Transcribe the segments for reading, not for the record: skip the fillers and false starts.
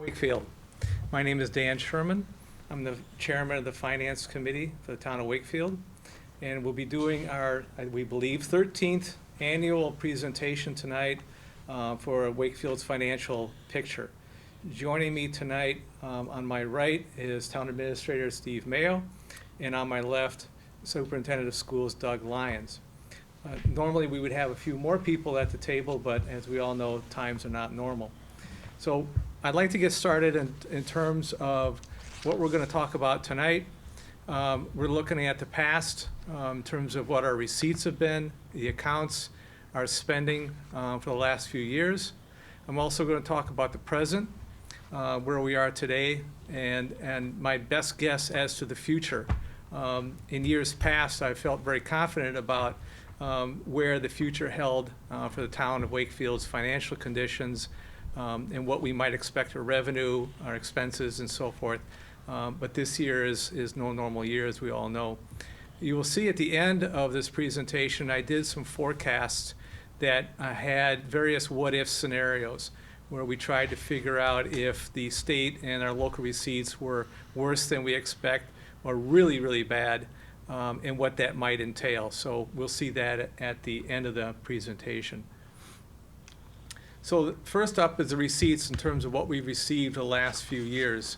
Wakefield. My name is Dan Sherman. I'm the chairman of the Finance Committee for the town of Wakefield. And we'll be doing our, we believe, 13th annual presentation tonight for Wakefield's financial picture. Joining me tonight on my right is Town Administrator Steve Mayo, and on my left, Superintendent of Schools Doug Lyons. Normally we would have a few more people at the table, but as we all know, times are not normal. So I'd like to get started in terms of what we're going to talk about tonight. We're looking at the past in terms of what our receipts have been, the accounts, our spending for the last few years. I'm also going to talk about the present, where we are today, and my best guess as to the future. In years past, I felt very confident about where the future held for the town of Wakefield's financial conditions, and what we might expect for revenue, our expenses, and so forth. But this year is no normal year, as we all know. You will see at the end of this presentation, I did some forecasts that had various what-if scenarios, where we tried to figure out if the state and our local receipts were worse than we expect or really, really bad, and what that might entail. So we'll see that at the end of the presentation. So first up is the receipts in terms of what we've received the last few years.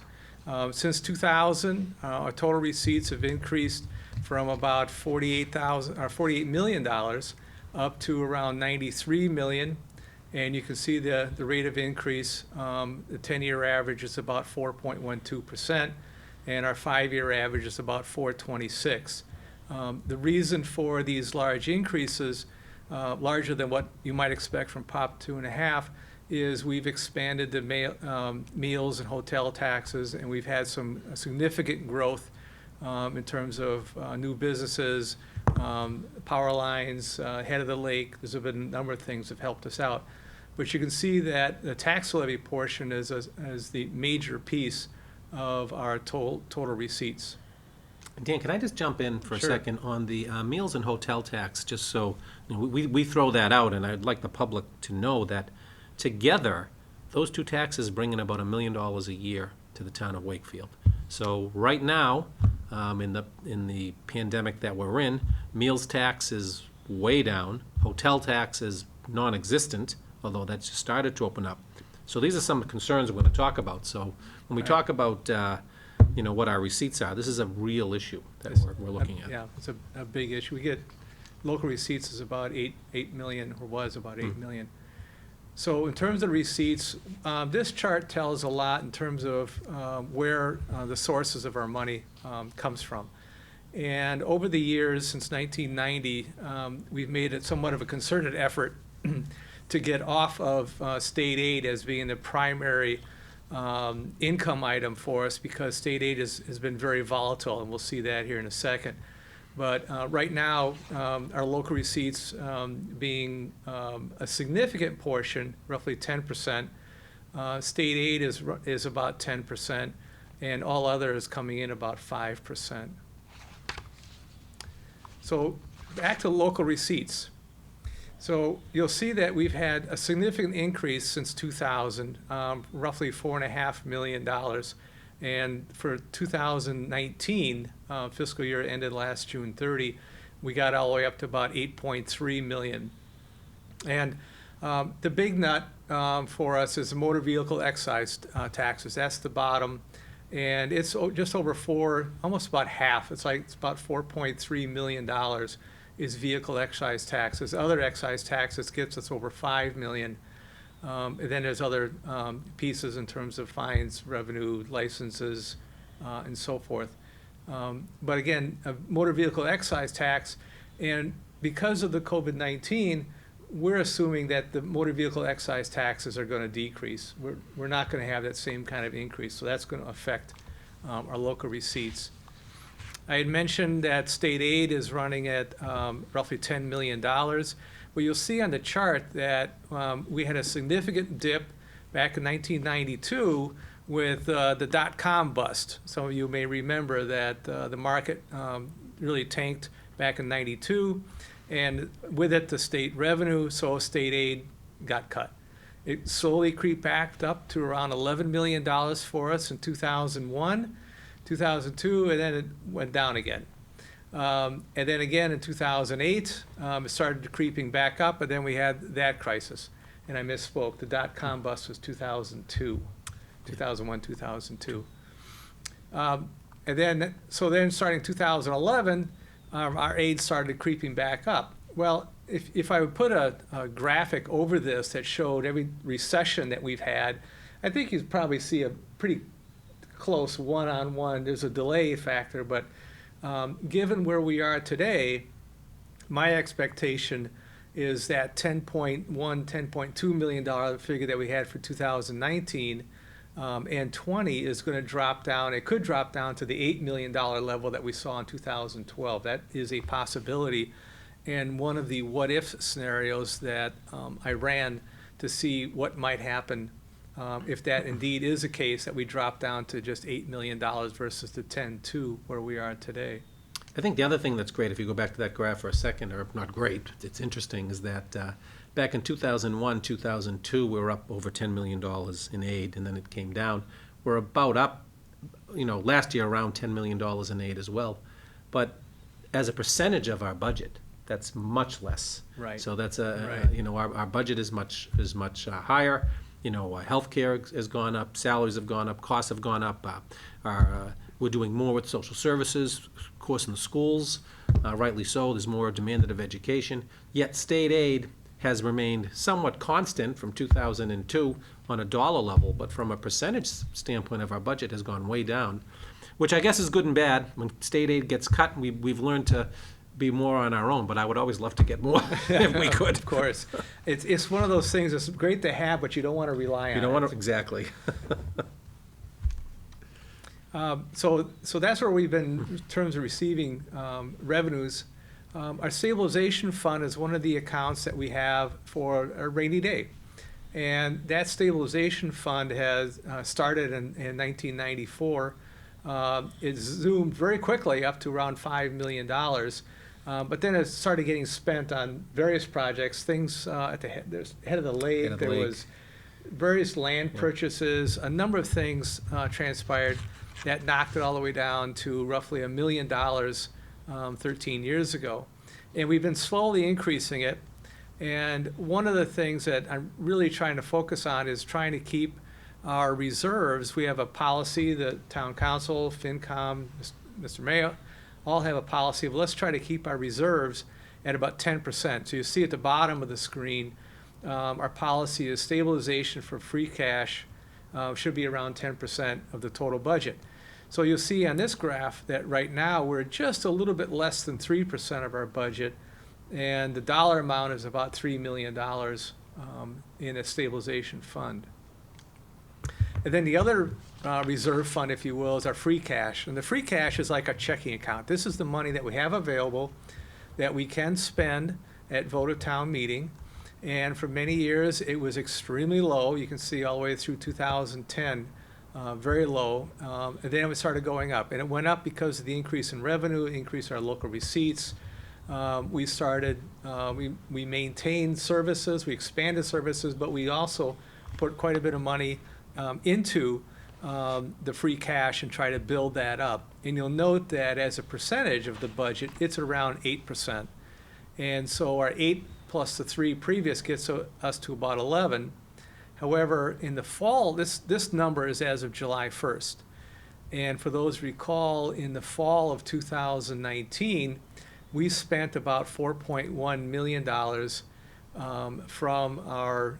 Since 2000, our total receipts have increased from about $48 million up to around $93 million. And you can see the rate of increase. The 10-year average is about 4.12%, and our 5-year average is about 4.26. The reason for these large increases, larger than what you might expect from Prop 2.5, is we've expanded the meals and hotel taxes, and we've had some significant growth in terms of new businesses, power lines, head of the lake. There's been a number of things that have helped us out. But you can see that the tax levy portion is the major piece of our total receipts. Dan, can I just jump in for a Sure. second on the meals and hotel tax, just so we throw that out, and I'd like the public to know that together, those two taxes bring in about $1 million a year to the town of Wakefield. So right now, in the pandemic that we're in, meals tax is way down, hotel tax is non-existent, although that's just started to open up. So these are some concerns we're going to talk about. So when we talk about what our receipts are, this is a real issue that we're looking at. Yeah, it's a big issue. We get local receipts is about 8 million, or was about 8 million. So in terms of receipts, this chart tells a lot in terms of where the sources of our money comes from. And over the years, since 1990, we've made it somewhat of a concerted effort to get off of state aid as being the primary income item for us, because state aid has been very volatile, and we'll see that here in a second. But right now, our local receipts being a significant portion, roughly 10%. State aid is about 10%, and all other is coming in about 5%. So back to local receipts. So you'll see that we've had a significant increase since 2000, roughly $4.5 million. And for 2019, fiscal year ended last June 30, we got all the way up to about 8.3 million. And the big nut for us is the motor vehicle excise taxes. That's the bottom. And it's just over almost about half. It's about $4.3 million is vehicle excise taxes. Other excise taxes gets us over 5 million. And then there's other pieces in terms of fines, revenue, licenses, and so forth. But again, a motor vehicle excise tax, and because of the COVID-19, we're assuming that the motor vehicle excise taxes are going to decrease. We're not going to have that same kind of increase, so that's going to affect our local receipts. I had mentioned that state aid is running at roughly $10 million. Well, you'll see on the chart that we had a significant dip back in 1992 with the dot-com bust. Some of you may remember that the market really tanked back in '92, and with it the state revenue, so state aid got cut. It slowly creeped back up to around $11 million for us in 2001, 2002, and then it went down again. And then again in 2008, it started creeping back up, and then we had that crisis. And I misspoke. The dot-com bust was 2002, 2001, 2002. And then, starting 2011, our aid started creeping back up. Well, if I would put a graphic over this that showed every recession that we've had, I think you'd probably see a pretty close one-on-one. There's a delay factor, but given where we are today, my expectation is that $10.2 million figure that we had for 2019 and 20 is going to drop down. It could drop down to the $8 million level that we saw in 2012. That is a possibility, and one of the what-if scenarios that I ran to see what might happen if that indeed is the case, that we drop down to just $8 million versus the 10.2 where we are today. I think the other thing that's great, if you go back to that graph for a second, or not great, it's interesting, is that back in 2001, 2002, we were up over $10 million in aid, and then it came down. We're about up, last year around $10 million in aid as well. But as a percentage of our budget, that's much less. Right. So that's Right. Our budget is much higher. Healthcare has gone up, salaries have gone up, costs have gone up. We're doing more with social services, of course, in the schools, rightly so. There's more demanded of education. Yet state aid has remained somewhat constant from 2002 on a dollar level, but from a percentage standpoint of our budget has gone way down, which I guess is good and bad. When state aid gets cut, we've learned to be more on our own, but I would always love to get more if we could. Of course. It's one of those things that's great to have, but you don't want to rely on You don't it. want to, exactly. So that's where we've been in terms of receiving revenues. Our stabilization fund is one of the accounts that we have for a rainy day. And that stabilization fund has started in 1994. It zoomed very quickly up to around $5 million. But then it started getting spent on various projects, things at the head of the lake. There was various land purchases, a number of things transpired that knocked it all the way down to roughly $1 million 13 years ago. And we've been slowly increasing it. And one of the things that I'm really trying to focus on is trying to keep our reserves. We have a policy, the town council, FinCom, Mr. Mayor, all have a policy of let's try to keep our reserves at about 10%. So you see at the bottom of the screen, our policy is stabilization for free cash should be around 10% of the total budget. So you'll see on this graph that right now we're just a little bit less than 3% of our budget, and the dollar amount is about $3 million in a stabilization fund. And then the other reserve fund, if you will, is our free cash. And the free cash is like a checking account. This is the money that we have available that we can spend at vote of town meeting. And for many years, it was extremely low. You can see all the way through 2010, very low. And then it started going up. And it went up because of the increase in revenue, increase in our local receipts. We maintained services, we expanded services, but we also put quite a bit of money into the free cash and try to build that up. And you'll note that as a percentage of the budget, it's around 8%. And so our 8 plus the 3 previous gets us to about 11. However, in the fall, this number is as of July 1st. And for those recall, in the fall of 2019, we spent about $4.1 million from our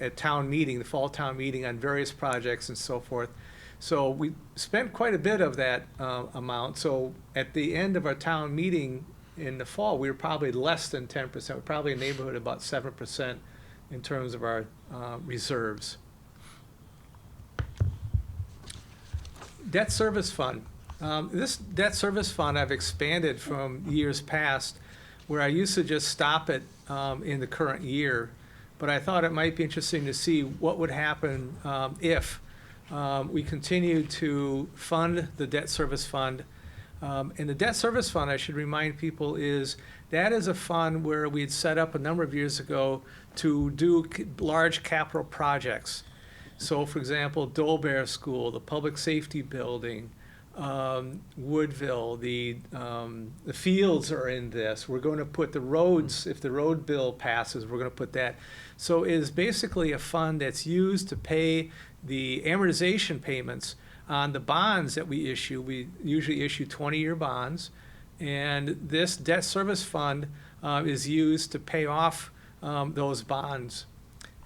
at town meeting, the fall town meeting, on various projects and so forth. So we spent quite a bit of that amount. So at the end of our town meeting in the fall, we were probably less than 10%. We're probably in the neighborhood of about 7% in terms of our reserves. Debt service fund. This debt service fund I've expanded from years past, where I used to just stop it in the current year. But I thought it might be interesting to see what would happen if we continued to fund the debt service fund And the debt service fund, I should remind people, that is a fund where we had set up a number of years ago to do large capital projects. So, for example, Dolbear School, the public safety building, Woodville, the fields are in this. We're going to put the roads, if the road bill passes, we're going to put that. So it is basically a fund that's used to pay the amortization payments on the bonds that we issue. We usually issue 20-year bonds, and this debt service fund is used to pay off those bonds.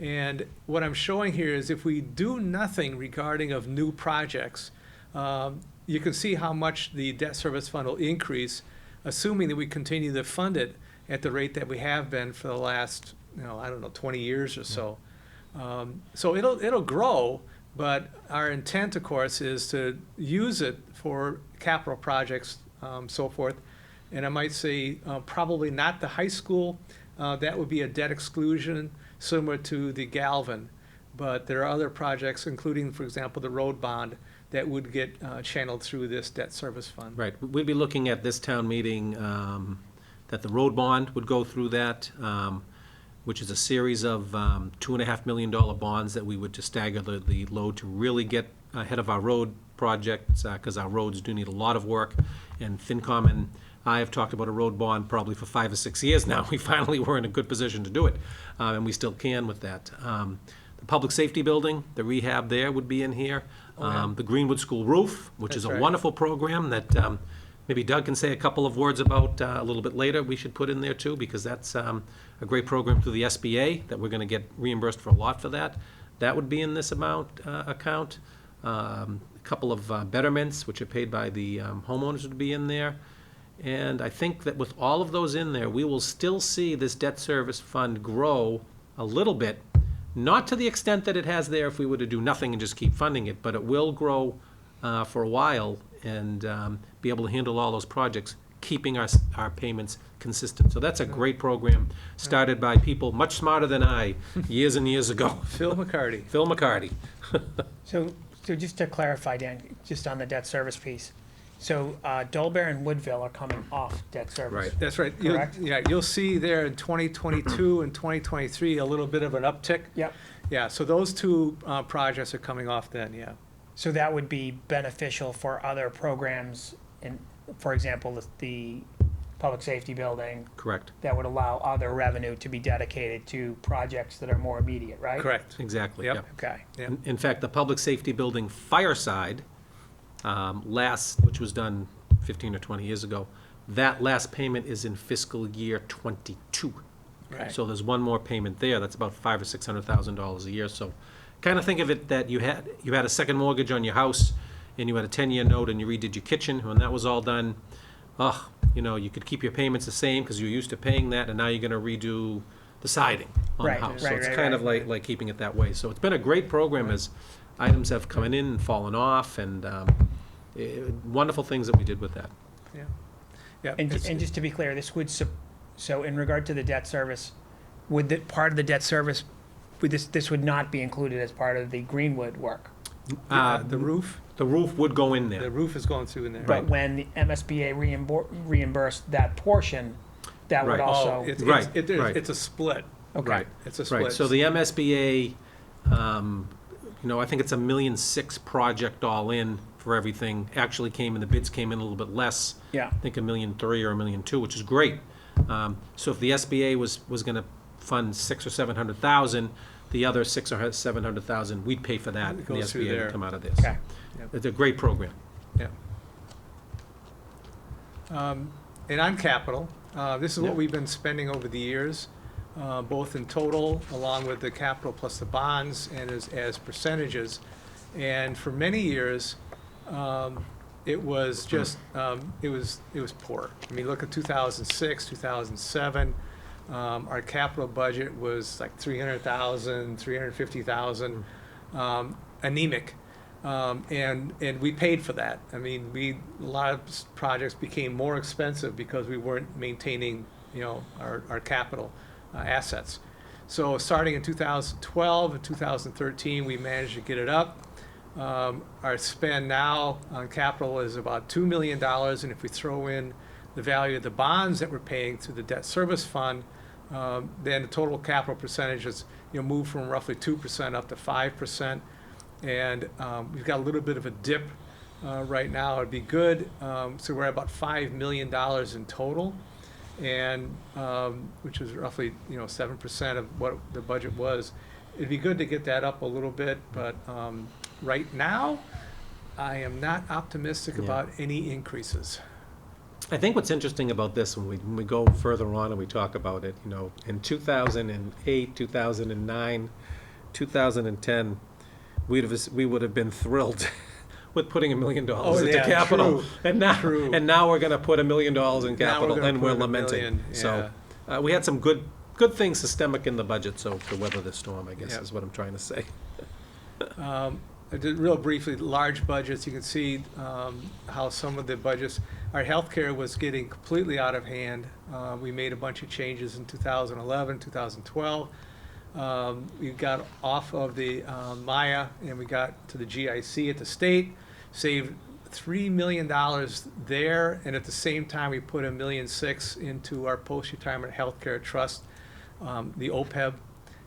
And what I'm showing here is if we do nothing regarding of new projects, you can see how much the debt service fund will increase, assuming that we continue to fund it at the rate that we have been for the last, 20 years or so. So it'll grow, but our intent, of course, is to use it for capital projects, so forth. And I might say probably not the high school. That would be a debt exclusion similar to the Galvin. But there are other projects, including, for example, the road bond, that would get channeled through this debt service fund. Right. We'd be looking at this town meeting that the road bond would go through that, which is a series of $2.5 million bonds that we would just stagger the load to really get ahead of our road projects, because our roads do need a lot of work. And FinCom and I have talked about a road bond probably for 5 or 6 years now. We finally were in a good position to do it, and we still can with that. The public safety building, the rehab there would be in here. The Greenwood School roof, which is a wonderful program that maybe Doug can say a couple of words about a little bit later. We should put in there too, because that's a great program through the SBA that we're going to get reimbursed for a lot for that. That would be in this account. A couple of betterments, which are paid by the homeowners, would be in there. And I think that with all of those in there, we will still see this debt service fund grow a little bit. Not to the extent that it has there if we were to do nothing and just keep funding it, but it will grow for a while and be able to handle all those projects, keeping our payments consistent. So that's a great program, started by people much smarter than I years and years ago. Phil McCarty. Phil McCarty. So just to clarify, Dan, just on the debt service piece, so Dolbear and Woodville are coming off debt service. Right. That's right. Correct? You'll see there in 2022 and 2023 a little bit of an uptick. Yep. Yeah, so those two projects are coming off then, yeah. So that would be beneficial for other programs, in, for example, the public safety building, Correct. that would allow other revenue to be dedicated to projects that are more immediate, right? Correct. Exactly. Yep. Yep. Okay. Yeah. In fact, the public safety building fireside, which was done 15 or 20 years ago, that last payment is in fiscal year '22. Right. So there's one more payment there. That's about $500,000 or $600,000 a year. So kind of think of it that you had a second mortgage on your house, and you had a 10-year note, and you redid your kitchen. When that was all done, you could keep your payments the same because you're used to paying that, and now you're going to redo the siding on Right, the house. right, So it's right, kind of right. like keeping it that way. So it's been a great program as items have come in and fallen off, and wonderful things that we did with that. Yeah. Yeah. And it's- just to be clear, this would, so in regard to the debt service, would the part of the debt service, would this would not be included as part of the Greenwood work? the roof, The roof would go in the there. roof is going through in there. But when the MSBA reimbursed that portion, that would Right. also. Oh, it's Right, it's right. a split. Okay. Right. It's a split. Right, so the MSBA, I think it's $1.6 million project all in for everything. Actually the bids came in a little bit less. Yeah. I think $1.3 million or $1.2 million, which is great. So if the SBA was gonna fund $600,000 or $700,000, the other $600,000 or $700,000, we'd pay for that, and It the goes through SBA there. would come out of this. Okay. It's a great program. Yeah. And on capital, this is what Yeah. we've been spending over the years, both in total, along with the capital plus the bonds, and as percentages. And for many years, it was just, it was poor. I mean, look at 2006, 2007, our capital budget was like 300,000, 350,000, anemic. And we paid for that. I mean, a lot of projects became more expensive because we weren't maintaining, our capital assets. So starting in 2012 and 2013, we managed to get it up. Our spend now on capital is about $2 million, and if we throw in the value of the bonds that we're paying through the debt service fund, then the total capital percentage is, moved from roughly 2% up to 5%. And we've got a little bit of a dip right now. It'd be good. So we're at about $5 million in total, and which is roughly 7% of what the budget was. It'd be good to get that up a little bit, but right now, I am not optimistic about any increases. I think what's interesting about this, when we go further on and we talk about it, in 2008, 2009, 2010, we would have been thrilled with putting $1 million into capital. True, and now we're going to put $1 million in capital, and we're put lamenting. $1 million, So we had some good things systemic in the budget, so to weather the storm, I guess, is what I'm trying to say. I did real briefly, large budgets, you can see how some of the budgets, our healthcare was getting completely out of hand. We made a bunch of changes in 2011, 2012. We got off of the Maya and we got to the GIC at the state, saved $3 million there, and at the same time we put $1.6 million into our post-retirement healthcare trust, the OPEB,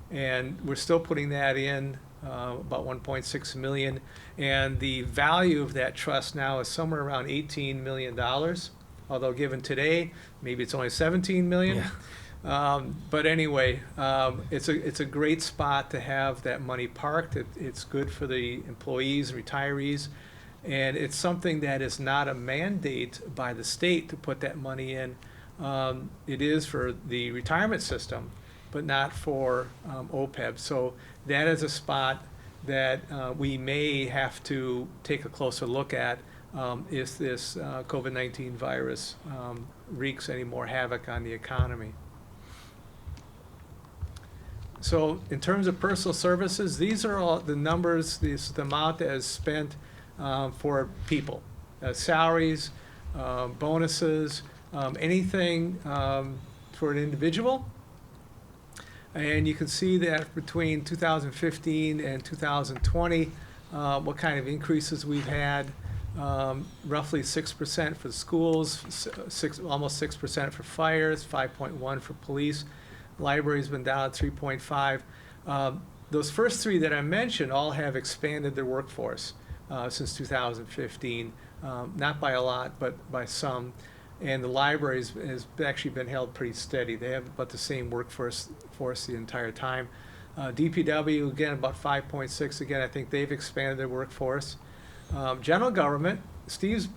and we're still putting that in. About 1.6 million, and the value of that trust now is somewhere around $18 million. Although given today, maybe it's only 17 million. Yeah. But anyway, it's a great spot to have that money parked. It's good for the employees, retirees, and it's something that is not a mandate by the state to put that money in. It is for the retirement system, but not for OPEB. So that is a spot that we may have to take a closer look at if this COVID-19 virus wreaks any more havoc on the economy. So in terms of personal services, these are all the numbers, the amount that is spent for people. Salaries, bonuses, anything for an individual. And you can see that between 2015 and 2020, what kind of increases we've had. Roughly 6% for the schools, almost 6% for fires, 5.1 for police. Library's been down at 3.5. Those first three that I mentioned all have expanded their workforce since 2015, not by a lot, but by some. And the library has actually been held pretty steady. They have about the same workforce the entire time. DPW, again, about 5.6. Again, I think they've expanded their workforce. General government, Steve's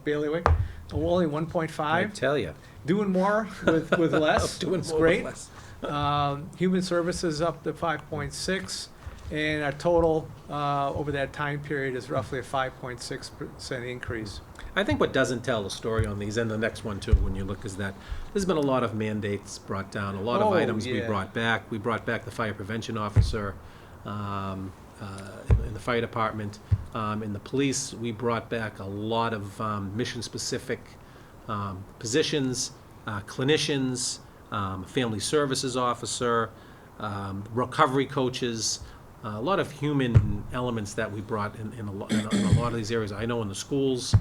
bailiwick, only 1.5. I tell you. Doing more with less. Doing It's more great. with less. Human services up to 5.6. And our total over that time period is roughly a 5.6% increase. I think what doesn't tell the story on these, and the next one too, when you look, is that there's been a lot of mandates brought down, a lot of items we brought back. We brought back the fire prevention officer in the fire department. In the police, we brought back a lot of mission-specific positions, clinicians, family services officer, recovery coaches, a lot of human elements that we brought in a lot of these areas. I know in the schools,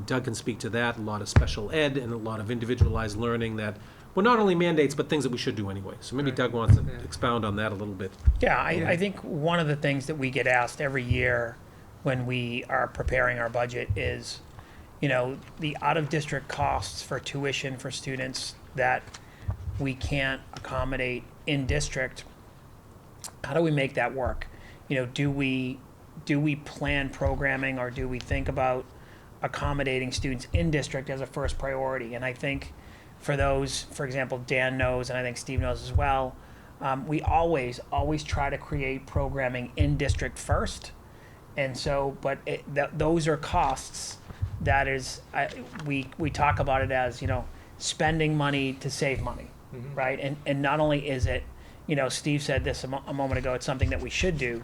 Doug can speak to that, a lot of special ed and a lot of individualized learning that were not only mandates, but things that we should do anyway. So maybe Doug wants to expound on that a little bit. Yeah, I think one of the things that we get asked every year when we are preparing our budget is, the out-of-district costs for tuition for students that we can't accommodate in district. How do we make that work? Do we plan programming, or do we think about accommodating students in district as a first priority? And I think for those, for example, Dan knows, and I think Steve knows as well, we always try to create programming in district first. And so, but those are costs that is, we talk about it as, spending money to save money, right? And not only is it, Steve said this a moment ago, it's something that we should do.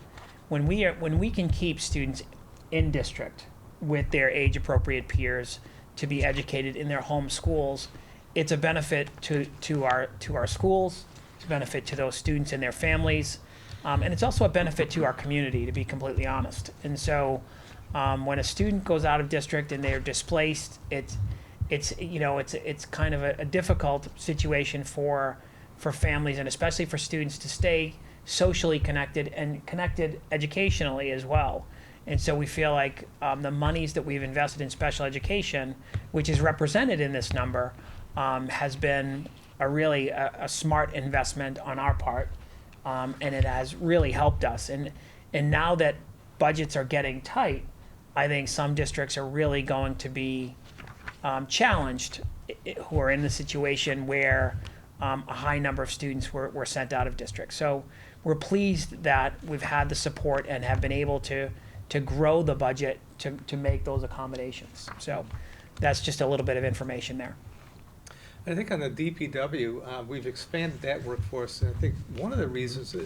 When we can keep students in district with their age-appropriate peers to be educated in their home schools, it's a benefit to our schools, it's a benefit to those students and their families. And it's also a benefit to our community, to be completely honest. And so when a student goes out of district and they're displaced, it's kind of a difficult situation for families, and especially for students, to stay socially connected and connected educationally as well. And so we feel like the monies that we've invested in special education, which is represented in this number, has been a smart investment on our part, and it has really helped us. And now that budgets are getting tight, I think some districts are really going to be challenged, who are in the situation where a high number of students were sent out of district. So we're pleased that we've had the support and have been able to grow the budget to make those accommodations. So that's just a little bit of information there. I think on the DPW, we've expanded that workforce, and I think one of the reasons,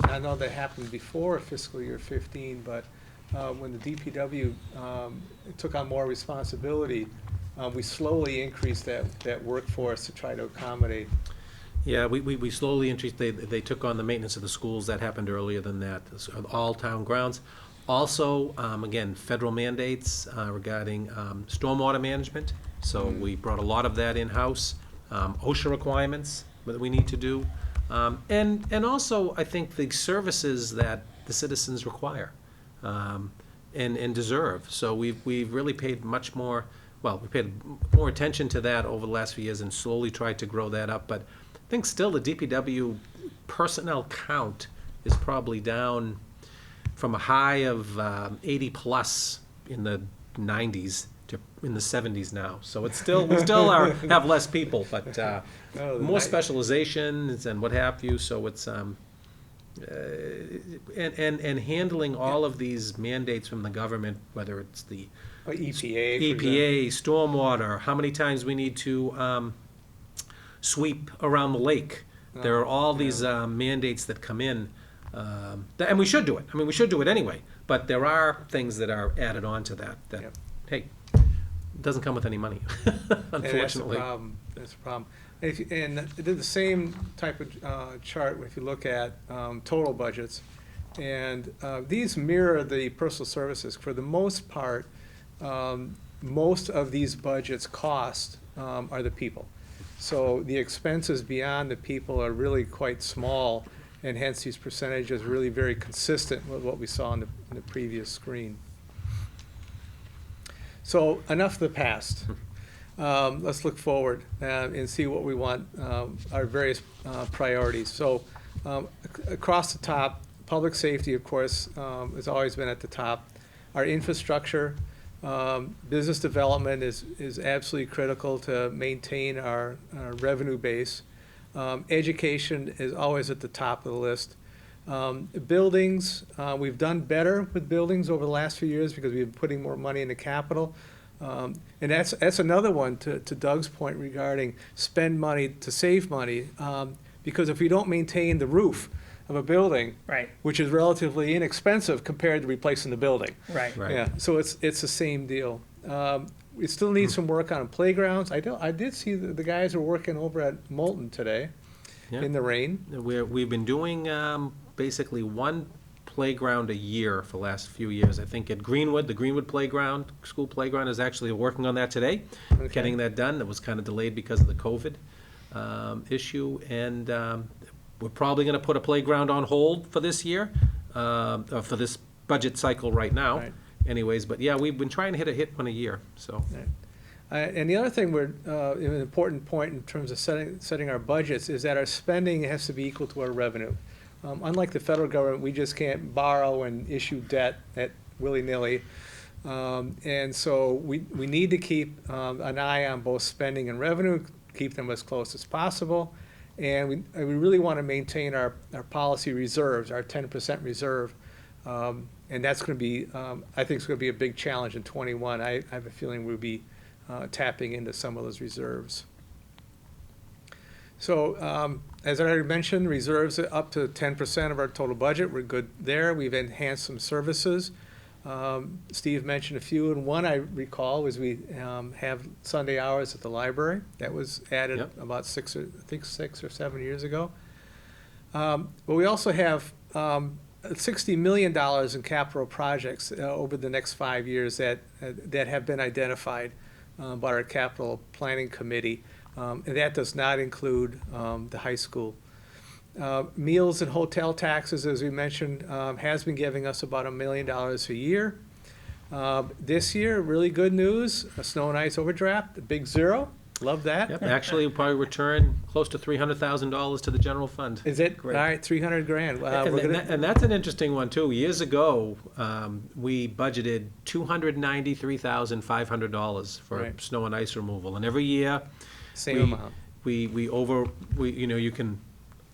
I know that happened before fiscal year 15, but when the DPW took on more responsibility, we slowly increased that workforce to try to accommodate. Yeah, we slowly increased, they took on the maintenance of the schools. That happened earlier than that, all town grounds. Also, again, federal mandates regarding stormwater management. So we brought a lot of that in-house. OSHA requirements that we need to do. And also, I think the services that the citizens require and deserve. So we've really paid much more, well, we paid more attention to that over the last few years and slowly tried to grow that up. But I think still the DPW personnel count is probably down from a high of 80 plus in the 90s to in the 70s now. So it's still, we still have less people, but more specializations and what have you. So it's and handling all of these mandates from the government, whether it's the EPA, stormwater, how many times we need to sweep around the lake. There are all these mandates that come in, and we should do it. I mean, we should do it anyway, but there are things that are added on to that, hey, it doesn't come with any money, unfortunately. That's a problem. And the same type of chart, if you look at total budgets, and these mirror the personal services. For the most part, most of these budgets' cost are the people. So the expenses beyond the people are really quite small, and hence these percentages are really very consistent with what we saw in the previous screen. So enough of the past. Let's look forward and see what we want, our various priorities. So across the top, public safety, of course, has always been at the top. Our infrastructure, business development is absolutely critical to maintain our revenue base. Education is always at the top of the list. Buildings, we've done better with buildings over the last few years because we've been putting more money into capital. And that's another one to Doug's point regarding spend money to save money. Because if we don't maintain the roof of a building, Right. which is relatively inexpensive compared to replacing the building. Right. Yeah, so it's the same deal. We still need some work on playgrounds. I did see the guys are working over at Moulton today in the rain. We've been doing basically one playground a year for the last few years. I think at Greenwood, the Greenwood playground, school playground, is actually working on that today, getting that done. It was kind of delayed because of the COVID issue, and we're probably going to put a playground on hold for this year, for this budget cycle right now. Right. Anyways, but yeah, we've been trying to hit one a year. So. And the other thing, an important point in terms of setting our budgets is that our spending has to be equal to our revenue. Unlike the federal government, we just can't borrow and issue debt at willy-nilly. And so we need to keep an eye on both spending and revenue, keep them as close as possible. And we really want to maintain our policy reserves, our 10% reserve. And that's going to be, I think it's going to be a big challenge in '21. I have a feeling we'll be tapping into some of those reserves. So as I already mentioned, reserves are up to 10% of our total budget. We're good there. We've enhanced some services. Steve mentioned a few, and one I recall was we have Sunday hours at the library. That was added about 6 or 7 years ago. But we also have $60 million in capital projects over the next 5 years that have been identified by our capital planning committee. And that does not include the high school. Meals and hotel taxes, as we mentioned, has been giving us about $1 million a year. This year, really good news, a snow and ice overdraft, a big zero. Love that. Yep, actually, we'll probably return close to $300,000 to the general fund. Is it? Great. All right, 300 grand. And that's an interesting one, too. Years ago, we budgeted $293,500 for Right. snow and ice removal. And every year, Same amount. you can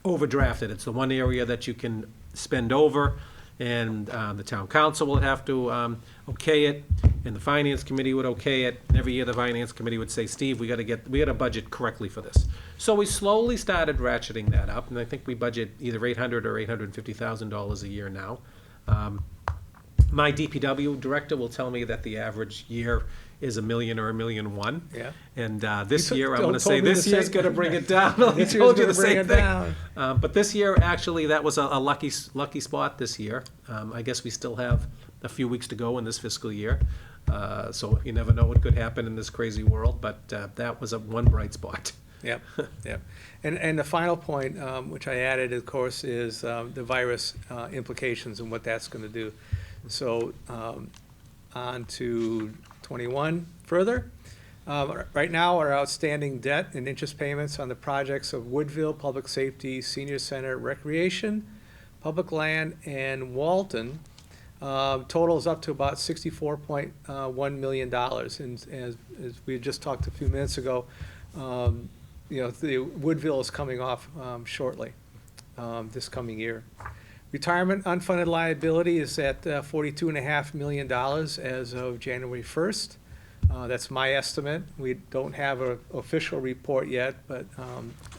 overdraft it. It's the one area that you can spend over, and the town council will have to okay it, and the finance committee would okay it, and every year the finance committee would say, Steve, we gotta budget correctly for this. So we slowly started ratcheting that up, and I think we budget either $800,000 or $850,000 a year now. My DPW director will tell me that the average year is $1 million or $1.1 million. Yeah. And this year, I'm told gonna say me this the year's same- gonna bring it down. He This year's told you gonna the bring same it thing. down. But this year, actually, that was a lucky spot this year. I guess we still have a few weeks to go in this fiscal year. So you never know what could happen in this crazy world, but that was one bright spot. Yep, yep. And the final point, which I added, of course, is the virus implications and what that's going to do. So on to 21 further. Right now, our outstanding debt and interest payments on the projects of Woodville, Public Safety, Senior Center, Recreation, Public Land, and Walton totals up to about $64.1 million. And as we just talked a few minutes ago, the Woodville is coming off shortly this coming year. Retirement unfunded liability is at $42.5 million as of January 1st. That's my estimate. We don't have an official report yet, but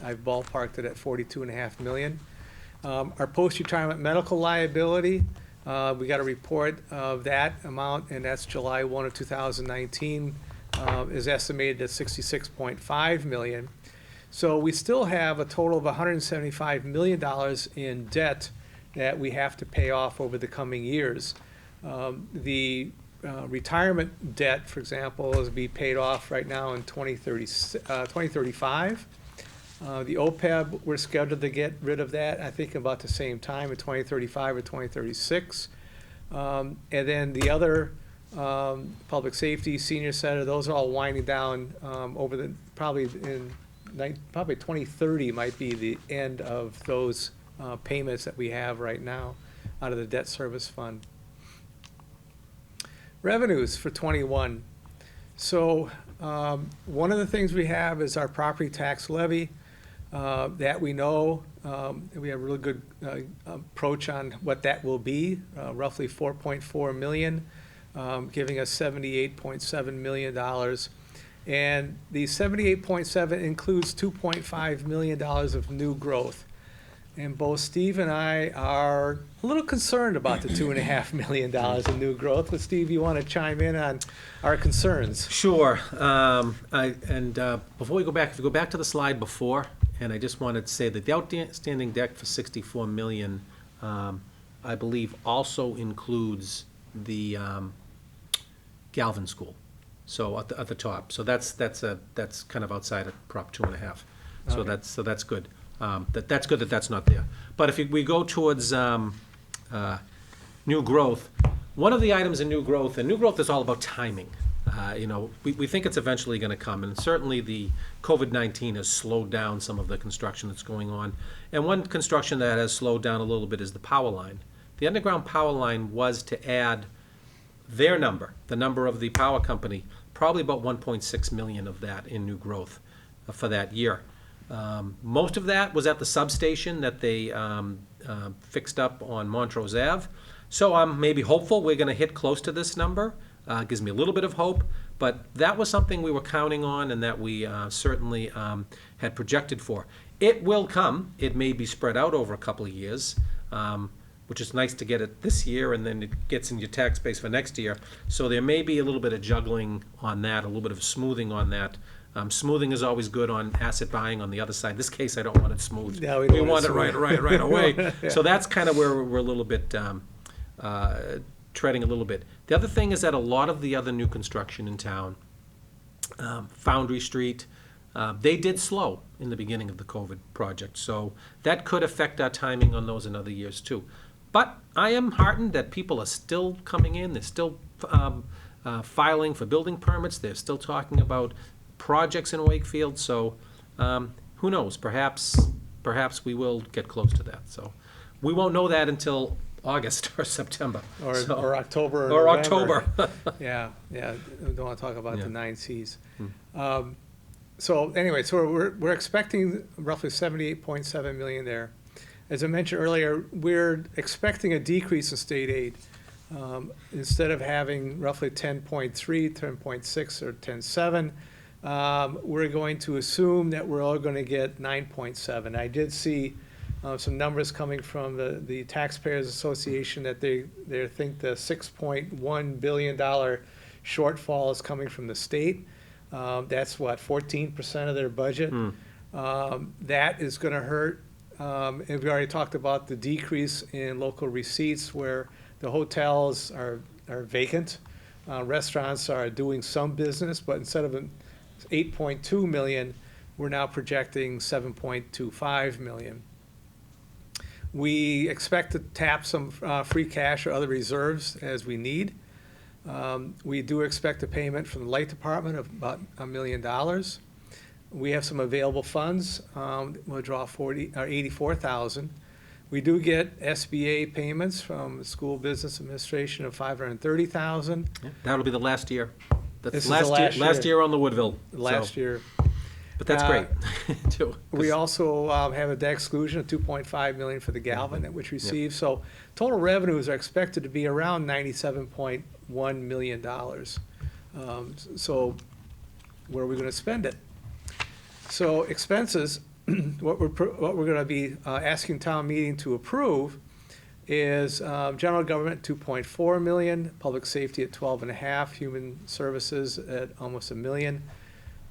I've ballparked it at $42.5 million. Our post-retirement medical liability, we got a report of that amount, and that's July 1 of 2019, is estimated at $66.5 million. So we still have a total of $175 million in debt that we have to pay off over the coming years. The retirement debt, for example, is to be paid off right now in 2035. The OPEB, we're scheduled to get rid of that, I think, about the same time, in 2035 or 2036. And then the other public safety, senior center, those are all winding down over the, probably 2030 might be the end of those payments that we have right now out of the debt service fund. Revenues for 21. So one of the things we have is our property tax levy that we know. We have a really good approach on what that will be, roughly $4.4 million, giving us $78.7 million. And the 78.7 includes $2.5 million of new growth. And both Steve and I are a little concerned about the $2.5 million in new growth. But Steve, you want to chime in on our concerns? Sure. Before we go back, if you go back to the slide before, and I just wanted to say that the outstanding debt for $64 million, I believe, also includes the Galvin School. So at the top. So that's kind of outside of Prop 2.5. So Okay. that's good. That's good that that's not there. But if we go towards new growth, one of the items in new growth, and new growth is all about timing. We think it's eventually going to come, and certainly the COVID-19 has slowed down some of the construction that's going on. And one construction that has slowed down a little bit is the power line. The underground power line was to add their number, the number of the power company, probably about 1.6 million of that in new growth for that year. Most of that was at the substation that they fixed up on Montrose Ave. So I'm maybe hopeful we're going to hit close to this number. Gives me a little bit of hope, but that was something we were counting on and that we certainly had projected for. It will come. It may be spread out over a couple of years, which is nice to get it this year, and then it gets in your tax base for next year. So there may be a little bit of juggling on that, a little bit of smoothing on that Smoothing is always good on asset buying on the other side. This case, I don't want it smooth. No, we don't We want want it it right away. So that's kind of where we're a little bit, treading a little bit. The other thing is that a lot of the other new construction in town, Foundry Street, they did slow in the beginning of the COVID project. So that could affect our timing on those in other years too. But I am heartened that people are still coming in, they're still filing for building permits, they're still talking about projects in Wakefield, so who knows, perhaps we will get close to that. So we won't know that until August or September. Or October Or November. October. Yeah, we don't want to talk about Yeah. the 9 Cs. So anyway, so we're expecting roughly 78.7 million there. As I mentioned earlier, we're expecting a decrease in state aid. Instead of having roughly 10.3, 10.6, or 10.7, we're going to assume that we're all going to get 9.7. I did see some numbers coming from the Taxpayers Association that they think the $6.1 billion shortfall is coming from the state. That's what, 14% of their budget? That is going to hurt. And we already talked about the decrease in local receipts where the hotels are vacant. Restaurants are doing some business, but instead of 8.2 million, we're now projecting 7.25 million. We expect to tap some free cash or other reserves as we need. We do expect a payment from the Light Department of about $1 million. We have some available funds. We'll draw 84,000. We do get SBA payments from the School Business Administration of 530,000. Yeah, that'll be the last year. That's This is the last year on the Woodville. Last year. But that's great, too. We also have a debt exclusion of 2.5 million for the Galvin that which received. So total revenues are expected to be around $97.1 million. So where are we going to spend it? So expenses, what we're going to be asking town meeting to approve is general government 2.4 million, public safety at 12.5, human services at almost $1 million,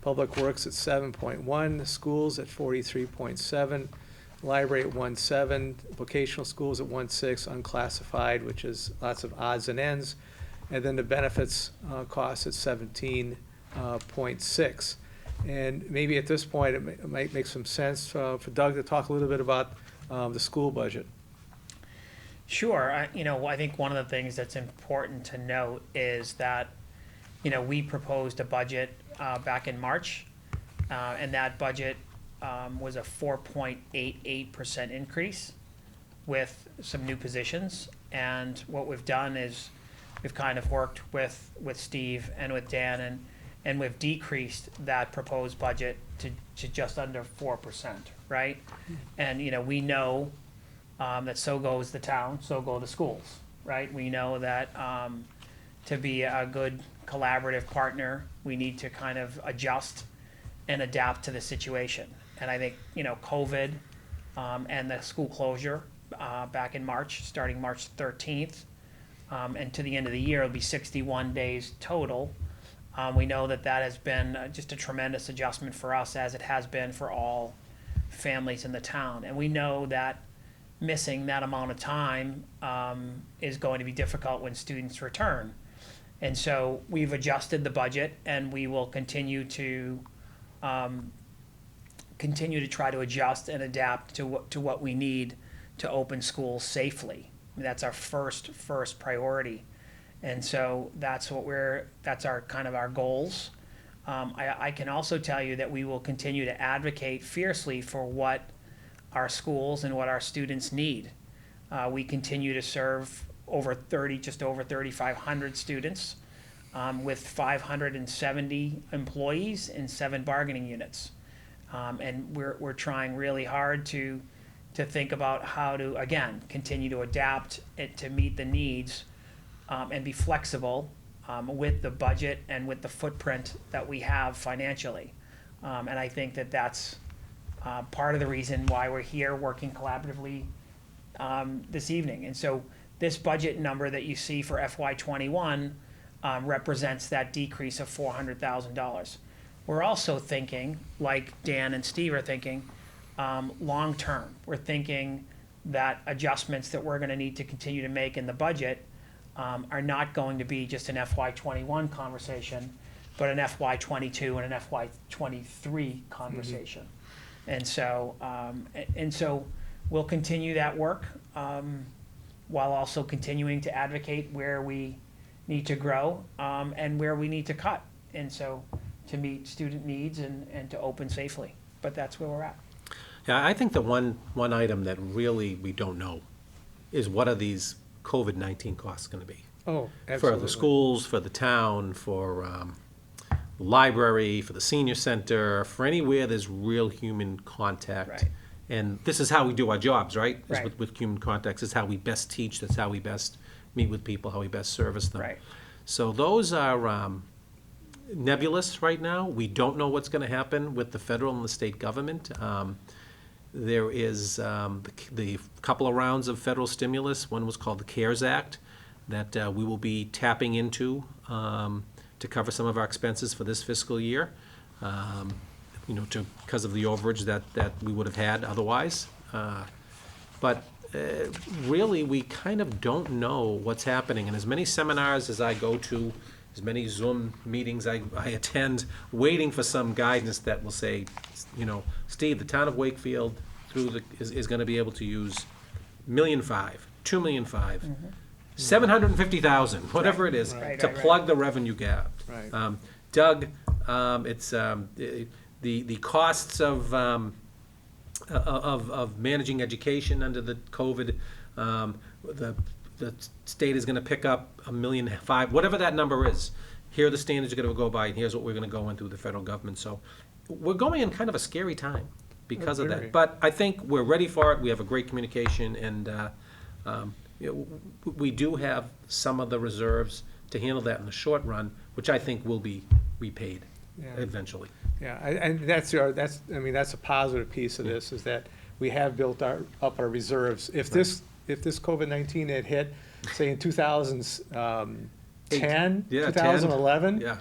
public works at 7.1, schools at 43.7, library at 1.7, vocational schools at 1.6, unclassified, which is lots of odds and ends, and then the benefits costs at 17.6. And maybe at this point, it might make some sense for Doug to talk a little bit about the school budget. Sure. I think one of the things that's important to note is that, we proposed a budget back in March, and that budget was a 4.88% increase with some new positions. And what we've done is we've kind of worked with Steve and with Dan, and we've decreased that proposed budget to just under 4%, right? And, we know that so goes the town, so go the schools, right? We know that to be a good collaborative partner, we need to kind of adjust and adapt to the situation. And I think, COVID and the school closure back in March, starting March 13th, and to the end of the year, it'll be 61 days total. We know that has been just a tremendous adjustment for us, as it has been for all families in the town. And we know that missing that amount of time is going to be difficult when students return. And so we've adjusted the budget, and we will continue to try to adjust and adapt to what we need to open schools safely. That's our first priority. And so that's our kind of our goals. I can also tell you that we will continue to advocate fiercely for what our schools and what our students need. We continue to serve just over 3,500 students with 570 employees in 7 bargaining units. And we're trying really hard to think about how to, again, continue to adapt it to meet the needs and be flexible with the budget and with the footprint that we have financially. And I think that's part of the reason why we're here working collaboratively this evening. And so this budget number that you see for FY21 represents that decrease of $400,000. we're also thinking, like Dan and Steve are thinking, long term. We're thinking that adjustments that we're going to need to continue to make in the budget are not going to be just an FY21 conversation, but an FY22 and an FY23 conversation. And so we'll continue that work while also continuing to advocate where we need to grow and where we need to cut. And so to meet student needs and to open safely. But that's where we're at. Yeah, I think the one item that really we don't know is what are these COVID-19 costs going to be? Oh, For absolutely. the schools, for the town, for the library, for the senior center, for anywhere there's real human contact. Right. And this is how we do our jobs, right? Is Right. with human contact. This is how we best teach. That's how we best meet with people, how we best service them. Right. So those are nebulous right now. We don't know what's going to happen with the federal and the state government. There is the couple of rounds of federal stimulus. One was called the CARES Act that we will be tapping into to cover some of our expenses for this fiscal year, because of the overage that we would have had otherwise. But really, we kind of don't know what's happening. And as many seminars as I go to, as many Zoom meetings I attend, waiting for some guidance that will say, Steve, the town of Wakefield is going to be able to use $1.5 million, $2.5 million, 750,000, whatever it is, Right, to right. plug the revenue gap. Right. Doug, it's the costs of managing education under the COVID. The state is going to pick up $1.5 million, whatever that number is. Here are the standards you're going to go by, and here's what we're going to go into the federal government. So we're going in kind of a scary time because of Very. that. But I think we're ready for it. We have a great communication, and we do have some of the reserves to handle that in the short run, which I think will be repaid Yeah. eventually. Yeah, and that's a positive piece of this, is that we have built up our reserves. If this COVID-19 had hit, say in 2010, Yeah, 2011, Yeah.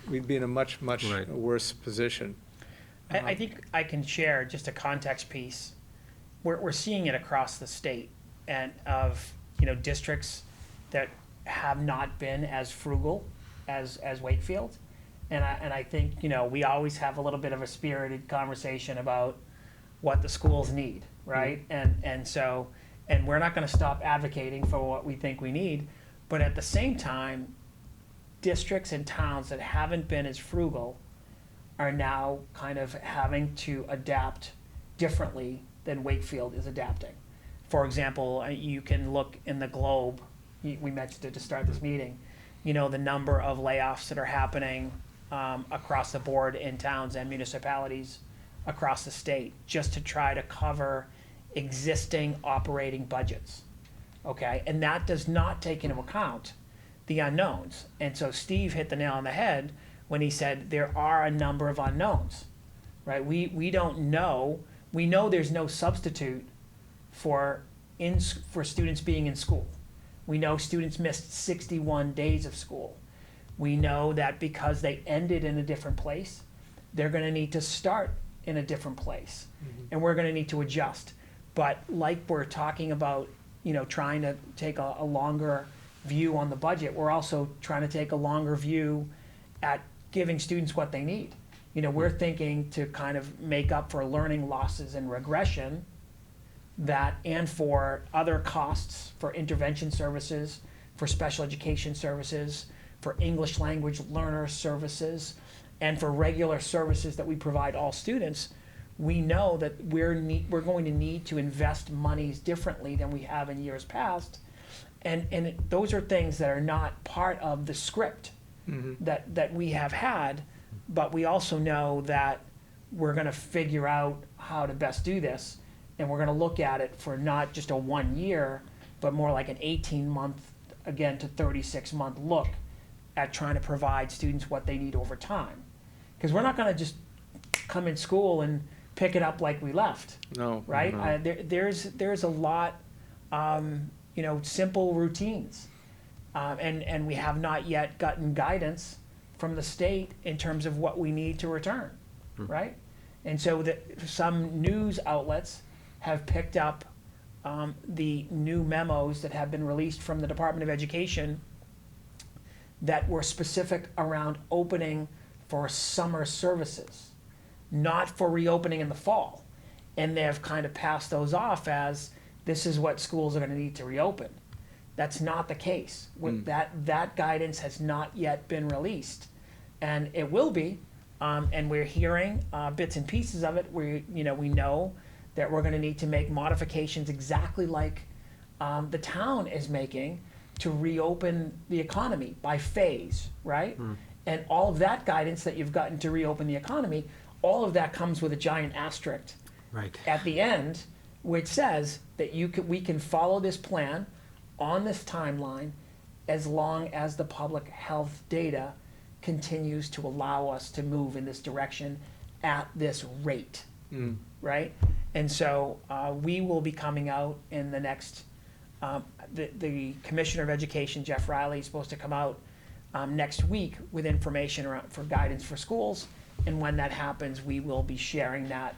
we'd be in a much Right. worse position. I think I can share just a context piece. We're seeing it across the state and of, districts that have not been as frugal as Wakefield. And I think, we always have a little bit of a spirited conversation about what the schools need, right? And we're not gonna stop advocating for what we think we need, but at the same time, districts and towns that haven't been as frugal are now kind of having to adapt differently than Wakefield is adapting. For example, you can look in the Globe, we mentioned it to start this meeting, the number of layoffs that are happening across the board in towns and municipalities across the state, just to try to cover existing operating budgets, okay? And that does not take into account the unknowns. And so Steve hit the nail on the head when he said there are a number of unknowns, right? We don't know. We know there's no substitute for students being in school. We know students missed 61 days of school. We know that because they ended in a different place, they're going to need to start in a different place, and we're going to need to adjust. But like we're talking about, trying to take a longer view on the budget, we're also trying to take a longer view at giving students what they need. We're thinking to kind of make up for learning losses and regression, and for other costs for intervention services, for special education services, for English language learner services, and for regular services that we provide all students. We know that we're going to need to invest monies differently than we have in years past, and those are things that are not part of the script that we have had, but we also know that we're going to figure out how to best do this, and we're going to look at it for not just a 1 year, but more like an 18-month, again, to 36-month look at trying to provide students what they need over time. Because we're not going to just come in school and pick it up like we left, No. right? No. There's a lot, simple routines, and we have not yet gotten guidance from the state in terms of what we need to return, right? And so some news outlets have picked up the new memos that have been released from the Department of Education that were specific around opening for summer services, not for reopening in the fall. And they've kind of passed those off as this is what schools are going to need to reopen. That's not the case. That guidance has not yet been released, and it will be. And we're hearing bits and pieces of it. We know that we're going to need to make modifications exactly like the town is making to reopen the economy by phase, right? And all of that guidance that you've gotten to reopen the economy, all of that comes with a giant asterisk Right. at the end, which says that we can follow this plan on this timeline as long as the public health data continues to allow us to move in this direction at this rate, right? And so we will be coming out in the next, the Commissioner of Education, Jeff Riley, is supposed to come out next week with information around, for guidance for schools. And when that happens, we will be sharing that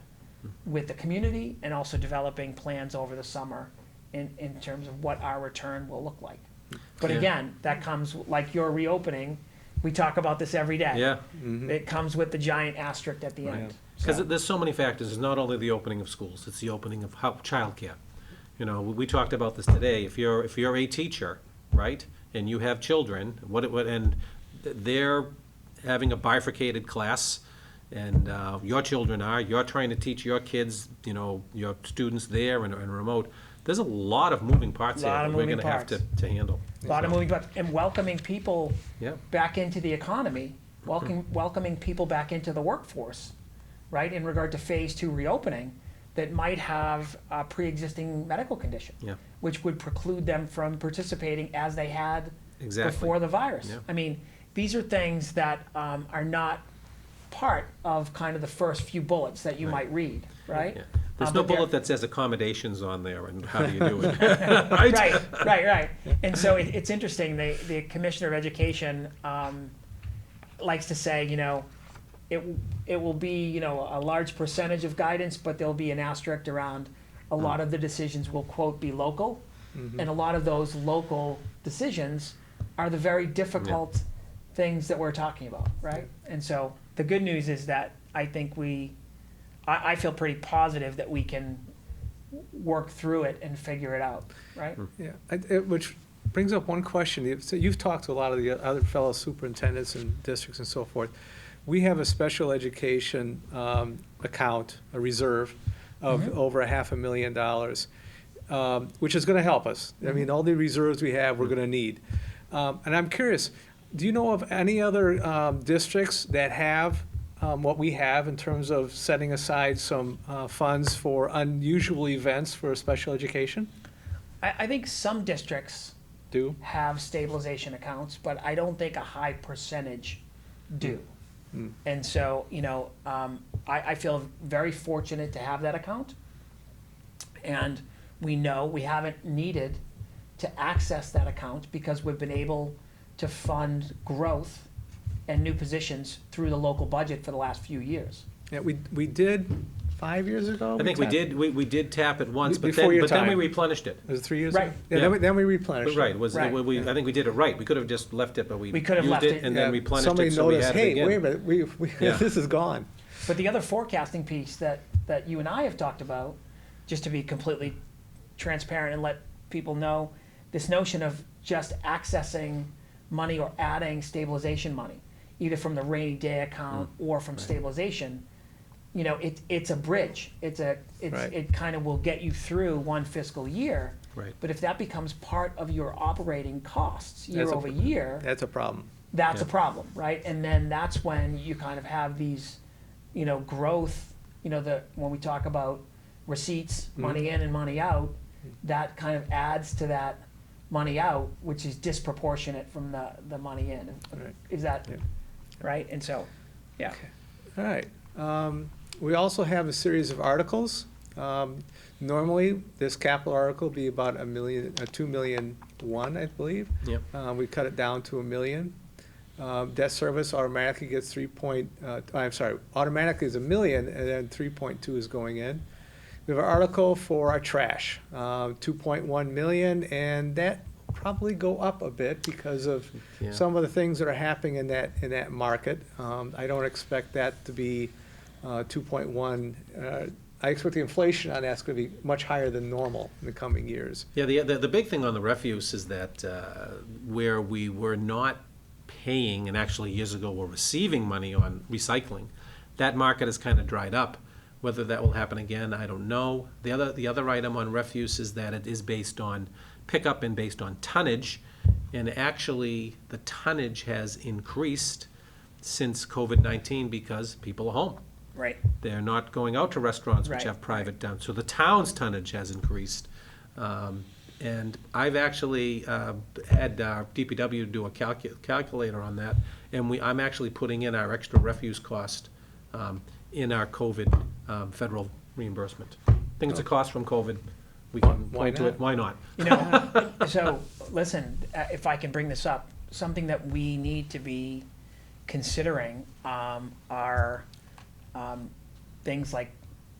with the community and also developing plans over the summer in terms of what our return will look like. But Yeah. again, that comes, like your reopening, we talk about this every day. Yeah, It comes with the giant asterisk at the Right. end. because So- there's so many factors. It's not only the opening of schools, it's the opening of childcare. You know, we talked about this today. If you're a teacher, right, and you have children, and they're having a bifurcated class, and your children you're trying to teach your kids, you know, your students there and remote. There's a lot of moving parts here Lot that of we're moving gonna have parts. to handle. A lot of moving parts, and welcoming people Yeah, back into the economy, welcoming people back into the workforce, right, in regard to phase 2 reopening, that might have a pre-existing medical condition, yeah, which would preclude them from participating as they had exactly. before the virus. Yeah. I mean, these are things that are not part of kind of the first few bullets that you Right. might read, right? Yeah. There's no But they're- bullet that says accommodations on there, and how do you do it? Right. And so it's interesting, the Commissioner of Education likes to say, you know, it will be, you know, a large percentage of guidance, but there'll be an asterisk around a lot of the decisions will, quote, be local. And a lot of those local decisions are the very difficult things that we're talking about, right? And so the good news is that I think I feel pretty positive that we can work through it and figure it out, right? Yeah, which brings up one question. So you've talked to a lot of the other fellow superintendents and districts and so forth. We have a special education account, a reserve of over $500,000, which is going to help us. I mean, all the reserves we have, we're going to need. And I'm curious, do you know of any other districts that have what we have in terms of setting aside some funds for unusual events for special education? I think some districts Do? have stabilization accounts, but I don't think a high percentage do. And so, you know, I feel very fortunate to have that account. And we know we haven't needed to access that account because we've been able to fund growth and new positions through the local budget for the last few years. Yeah, we did 5 years ago? I think we tapped- did, we did tap it once, but Before your then we time. replenished it. Was it 3 years Right. ago? Yeah, Yeah. then we replenished. But it. right, Right. I think we did it right. We could have just left it, but we We could have used left it. and then Yeah, replenished somebody it, so we noticed, had it hey, again. wait a minute, Yeah. this is gone. But the other forecasting piece that you and I have talked about, just to be completely transparent and let people know, this notion of just accessing money or adding stabilization money, either from the rainy day account or from stabilization, you know, it's a bridge. Right. It kind of will get you through one fiscal year. Right. But if that becomes part of your operating costs year That's a- over year, That's a problem. that's a Yeah. problem, right? And then that's when you kind of have these, you know, growth, you know, when we talk about receipts, money in and money out, that kind of adds to that money out, which is disproportionate from the money in. Right. Is that, Yeah. right? And so, yeah. All right. We also have a series of articles. Normally, this capital article would be about $2 million, I believe. Yep. We cut it down to $1 million. Debt service automatically gets automatically is $1 million, and then 3.2 is going in. We have an article for our trash, 2.1 million, and that will probably go up a bit because of Yeah. some of the things that are happening in that market. I don't expect that to be 2.1. I expect the inflation on that's going to be much higher than normal in the coming years. Yeah, the big thing on the refuse is that where we were not paying, and actually years ago were receiving money on recycling, that market has kind of dried up. Whether that will happen again, I don't know. The other item on refuse is that it is based on pickup and based on tonnage, and actually the tonnage has increased since COVID-19 because people are home. Right. They're not going out to restaurants which Right, have private down. So the town's tonnage has increased. And I've actually had DPW do a calculator on that, and I'm actually putting in our extra refuse cost in our COVID federal reimbursement. I think it's a cost from COVID. We can Why point to not? it. Why not? You know, so listen, if I can bring this up, something that we need to be considering are things like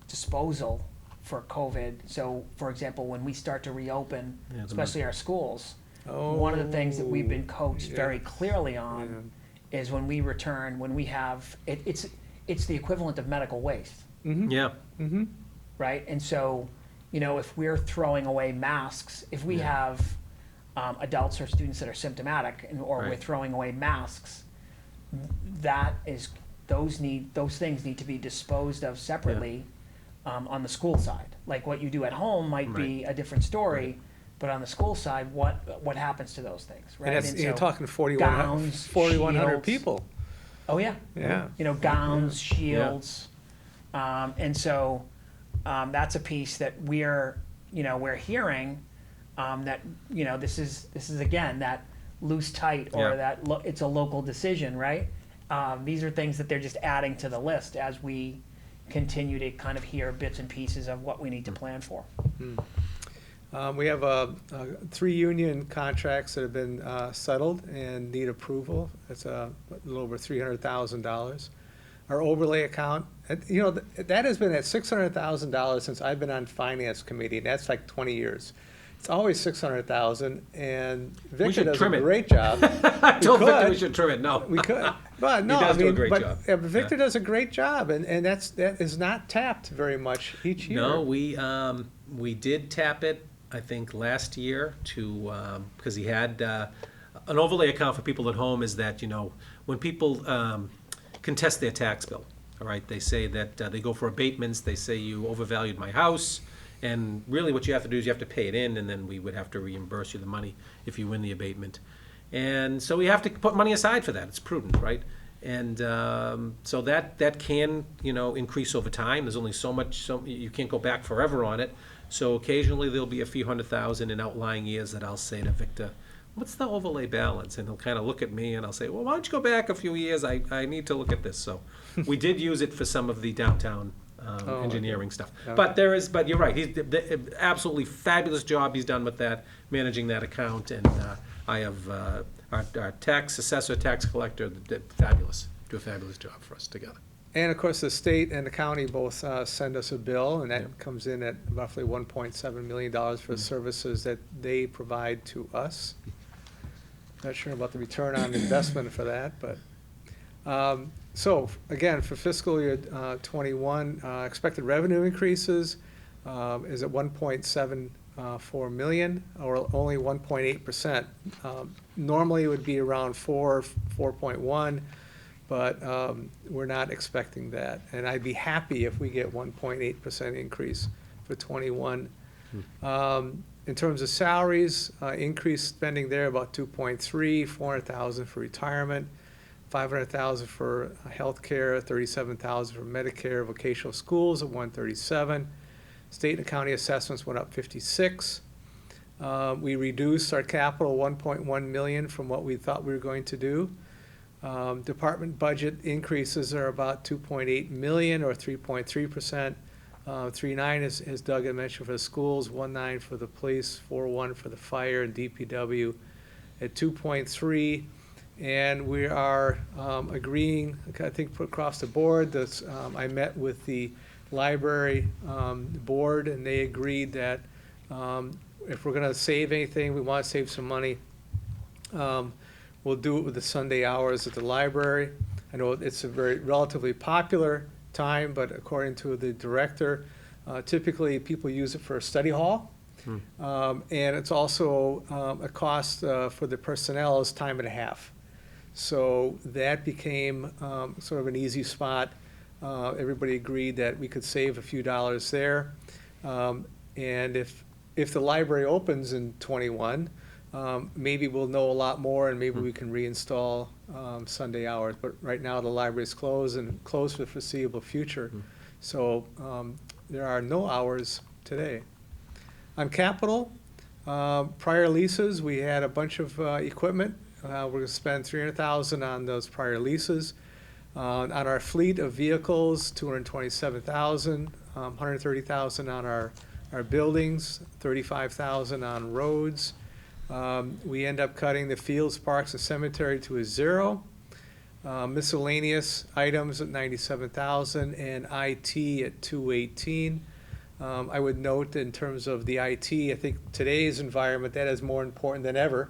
disposal for COVID. So, for example, when we start to reopen, Yeah, especially our schools, one of the things that we've been coached yeah. very clearly on is when we return, when we have, it's the equivalent of medical waste, Yeah. right? And so, you know, if we're throwing away masks, if we have adults or students that are symptomatic, or we're Right. throwing away masks, that is, those things need to be disposed of separately on the school side. Like what you do at home might be a different story, Right. but on the school side, what happens to those things, right? And that's, you're so talking 4,100 gowns, 4,100 shields. people. Oh, yeah. Yeah. You know, gowns, shields. And so that's a piece that we're hearing that, you know, this is again, that loose tight, or Yeah. that it's a local decision, right? These are things that they're just adding to the list as we continue to kind of hear bits and pieces of what we need to plan for. We have 3 union contracts that have been settled and need approval. That's a little over $300,000. Our overlay account, you know, that has been at $600,000 since I've been on finance committee, and that's like 20 years. It's always 600,000, and Victor should does a trim it. great job. I told Victor we could. should trim it. No. We could, but no, does I do a mean, great but job. yeah, but Victor Yeah. does a great job, and that is not tapped very much each year. No, we did tap it, I think, last year to, because he had an overlay account for people at home. Is that, you know, when people contest their tax bill, all right, they say that they go for abatements, they say you overvalued my house, and really what you have to do is you have to pay it in, and then we would have to reimburse you the money if you win the abatement. And so we have to put money aside for that. It's prudent, right? And so that can, you know, increase over time. There's only so much, you can't go back forever on it. So occasionally there'll be a few $100,000 in outlying years that I'll say to Victor, what's the overlay balance? And he'll kind of look at me and I'll say, well, why don't you go back a few years? I need to look at this. So we did use it for some of the downtown engineering stuff. Okay. But you're right. He's absolutely fabulous job he's done with that, managing that account. And I have our tax assessor, tax collector, do a fabulous job for us together. And of course, the state and the county both send us a bill, and that Yeah. comes in at roughly $1.7 million for services that they provide to us. Not sure about the return on investment for that, but, so again, for fiscal year '21, expected revenue increases is at 1.74 million, or only 1.8%. Normally it would be around 4.1. But we're not expecting that. And I'd be happy if we get 1.8% increase for '21. In terms of salaries, increased spending there about 2.3, 400,000 for retirement, 500,000 for healthcare, 37,000 for Medicare, vocational schools at 137. State and county assessments went up 56. We reduced our capital 1.1 million from what we thought we were going to do. Department budget increases are about 2.8 million, or 3.3%. 3.9 is, as Doug had mentioned, for the schools, 1.9 for the police, 4.1 for the fire and DPW at 2.3. And we are agreeing, I think, across the board. I met with the library board, and they agreed that if we're going to save anything, we want to save some money, we'll do it with the Sunday hours at the library. I know it's a very relatively popular time, but according to the director, typically people use it for a study hall. And it's also a cost for the personnel is time and a half. So that became sort of an easy spot. Everybody agreed that we could save a few dollars there. And if the library opens in '21, maybe we'll know a lot more, and maybe we can reinstall Sunday hours. But right now, the library is closed and closed for the foreseeable future. So there are no hours today. On capital, prior leases, we had a bunch of equipment. We're going to spend $300,000 on those prior leases. On our fleet of vehicles, $227,000, $130,000 on our buildings, $35,000 on roads. We end up cutting the fields, parks, and cemetery to a zero. Miscellaneous items at $97,000 and IT at $218,000. I would note in terms of the IT, I think today's environment, that is more important than ever.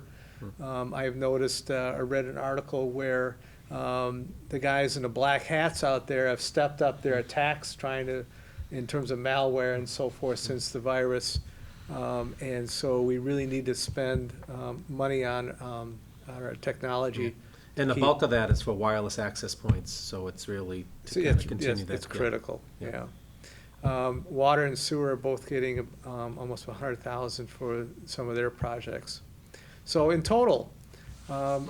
I have noticed, I read an article where the guys in the black hats out there have stepped up their attacks in terms of malware and so forth since the virus. And so we really need to spend money on our technology. And the bulk of that is for wireless access points, so it's really to kind of continue that. It's critical, yeah. Water and sewer are both getting almost $100,000 for some of their projects. So in total,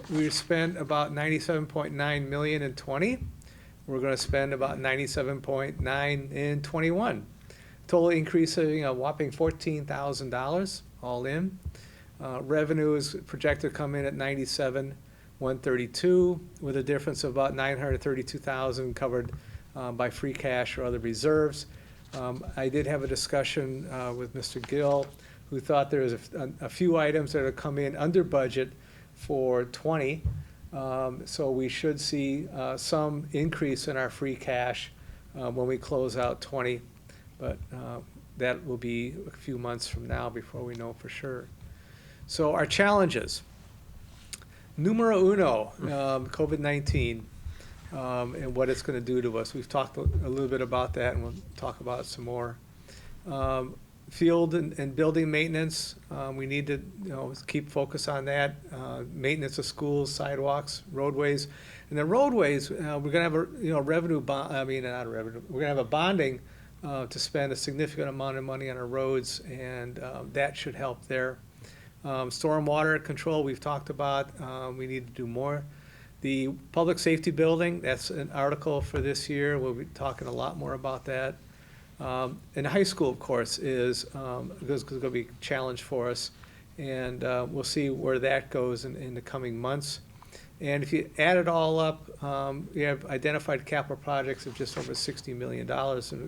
we spent about $97.9 million in '20. We're going to spend about $97.9 in '21. Total increase of a whopping $14,000 all in. Revenue is projected to come in at $97,132 with a difference of about $932,000 covered by free cash or other reserves. I did have a discussion with Mr. Gill, who thought there was a few items that are come in under budget for '20. So we should see some increase in our free cash when we close out '20. But that will be a few months from now before we know for sure. So our challenges. Numero uno, COVID-19 and what it's going to do to us. We've talked a little bit about that, and we'll talk about it some more. Field and building maintenance, we need to keep focus on that. Maintenance of schools, sidewalks, roadways. And the roadways, we're going to have a revenue bond. I mean, not a revenue. We're going to have a bonding to spend a significant amount of money on our roads, and that should help there. Stormwater control, we've talked about. We need to do more. The public safety building, that's an article for this year. We'll be talking a lot more about that. And high school, of course, is going to be a challenge for us, and we'll see where that goes in the coming months. And if you add it all up, we have identified capital projects of just over $60 million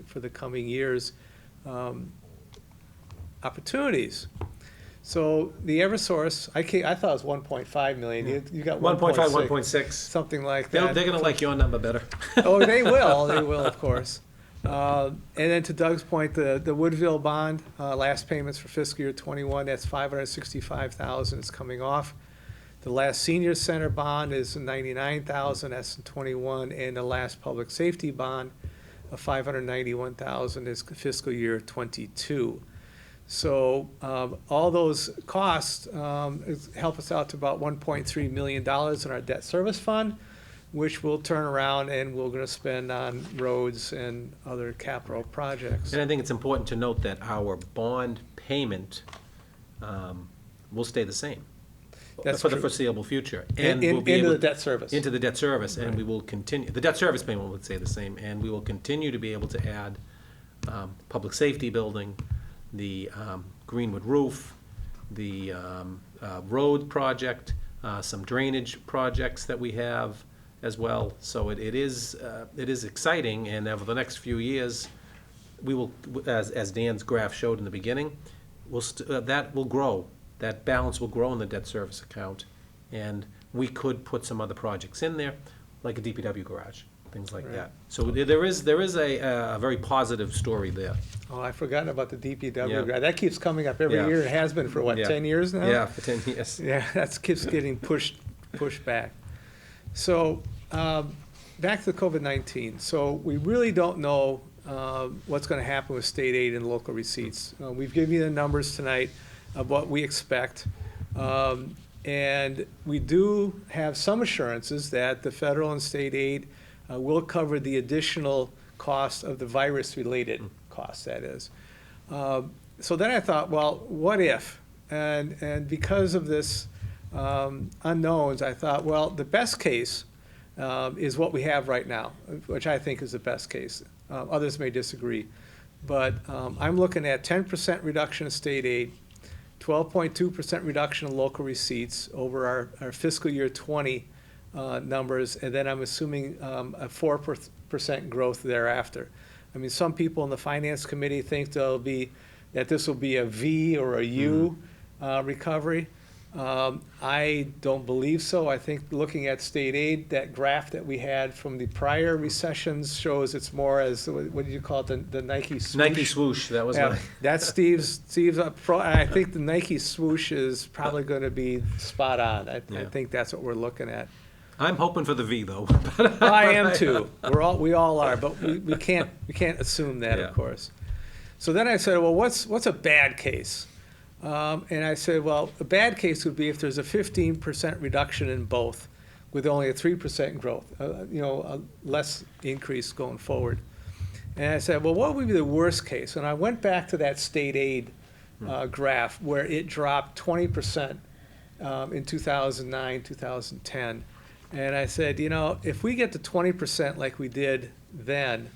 for the coming years. Opportunities. So the Eversource, I thought it was 1.5 million. You got 1.5, 1.6. something like that. They're going to like your number better. Oh, they will. They will, of course. And then to Doug's point, the Woodville bond, last payments for fiscal year '21, that's $565,000. It's coming off. The last senior center bond is $99,000. That's in '21, and the last public safety bond of $591,000 is fiscal year '22. So all those costs help us out to about $1.3 million in our debt service fund, which we'll turn around and we're going to spend on roads and other capital projects. And I think it's important to note that our bond payment will stay the same That's for the true. foreseeable future. And we'll be Into able the debt service. Into the debt service, and Right. we will continue, the debt service payment would stay the same, and we will continue to be able to add public safety building, the Greenwood roof, the road project, some drainage projects that we have as well. So it is exciting, and over the next few years, we will, as Dan's graph showed in the beginning, that will grow. That balance will grow in the debt service account, and we could put some other projects in there, like a DPW garage, things like that. So there is a very positive story there. Oh, I've forgotten about the DPW Yeah. grant. That keeps coming up every Yeah. year. It has been for what, Yeah. 10 years now? Yeah, for 10 years. Yeah, that keeps getting pushed back. So, back to COVID-19. So we really don't know what's going to happen with state aid and local receipts. We've given you the numbers tonight of what we expect. And we do have some assurances that the federal and state aid will cover the additional cost of the virus-related costs, that is. So then I thought, well, what if? And because of this unknowns, I thought, well, the best case is what we have right now, which I think is the best case. Others may disagree. But I'm looking at 10% reduction in state aid, 12.2% reduction in local receipts over our fiscal year 20 numbers, and then I'm assuming a 4% growth thereafter. I mean, some people in the Finance Committee think that this will be a V or a U recovery. I don't believe so. I think looking at state aid, that graph that we had from the prior recessions shows it's more as, what do you call it, the Nike swoosh? Nike swoosh, that was Yeah, my, that's Steve's I think the Nike swoosh is probably going to be spot on. I Yeah. think that's what we're looking at. I'm hoping for the V, though. Well, I am too. We all are, but we can't assume that, Yeah. of course. So then I said, well, what's a bad case? And I said, well, a bad case would be if there's a 15% reduction in both, with only a 3% growth, a less increase going forward. And I said, well, what would be the worst case? And I went back to that state aid graph where it dropped 20% in 2009, 2010. And I said, if we get to 20% like we did then,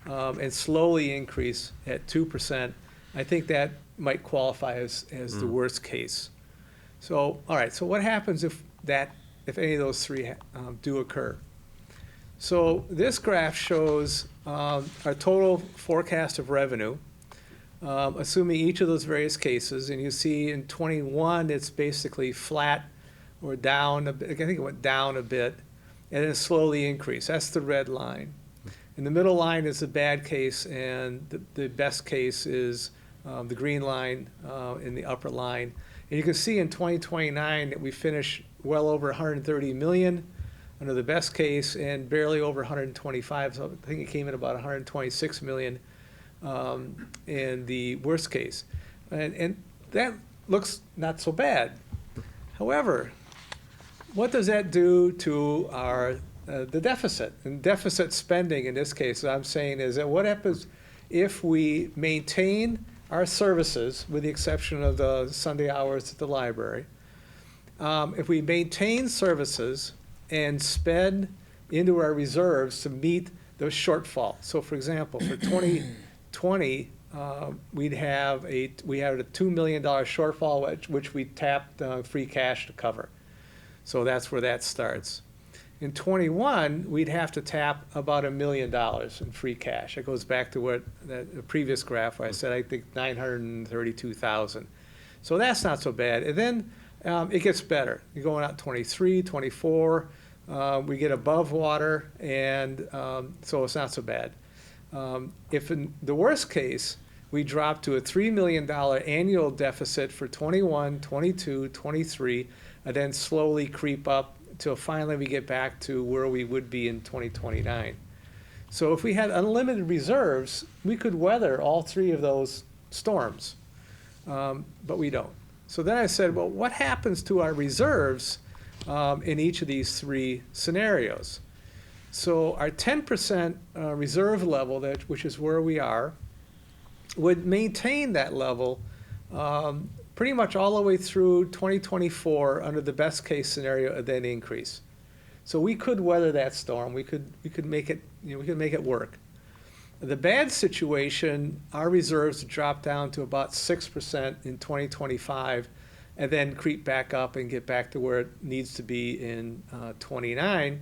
and slowly increase at 2%, I think that might qualify as the worst case. So, all right, so what happens if any of those three do occur? So this graph shows our total forecast of revenue, assuming each of those various cases, and you see in 21 it's basically flat or down, I think it went down a bit, and then slowly increased. That's the red line. And the middle line is the bad case, and the best case is the green line in the upper line. And you can see in 2029 that we finish well over 130 million under the best case and barely over 125. So I think it came in about 126 million in the worst case. And that looks not so bad. However, what does that do to the deficit? And deficit spending in this case, what I'm saying is that what happens if we maintain our services, with the exception of the Sunday hours at the library, if we maintain services and spend into our reserves to meet the shortfall. So for example, for 2020, we had a $2 million shortfall, which we tapped free cash to cover. So that's where that starts. In 21, we'd have to tap about $1 million in free cash. It goes back to what the previous graph where I said I think 932,000. So that's not so bad. And then it gets better. You're going out 23, 24. We get above water, and so it's not so bad. If in the worst case, we drop to a $3 million annual deficit for 21, 22, 23, and then slowly creep up until finally we get back to where we would be in 2029. So if we had unlimited reserves, we could weather all three of those storms, but we don't. So then I said, well, what happens to our reserves in each of these three scenarios? So our 10% reserve level, which is where we are, would maintain that level pretty much all the way through 2024 under the best case scenario, and then increase. So we could weather that storm. We could make it, we could make it work. The bad situation, our reserves drop down to about 6% in 2025, and then creep back up and get back to where it needs to be in 29.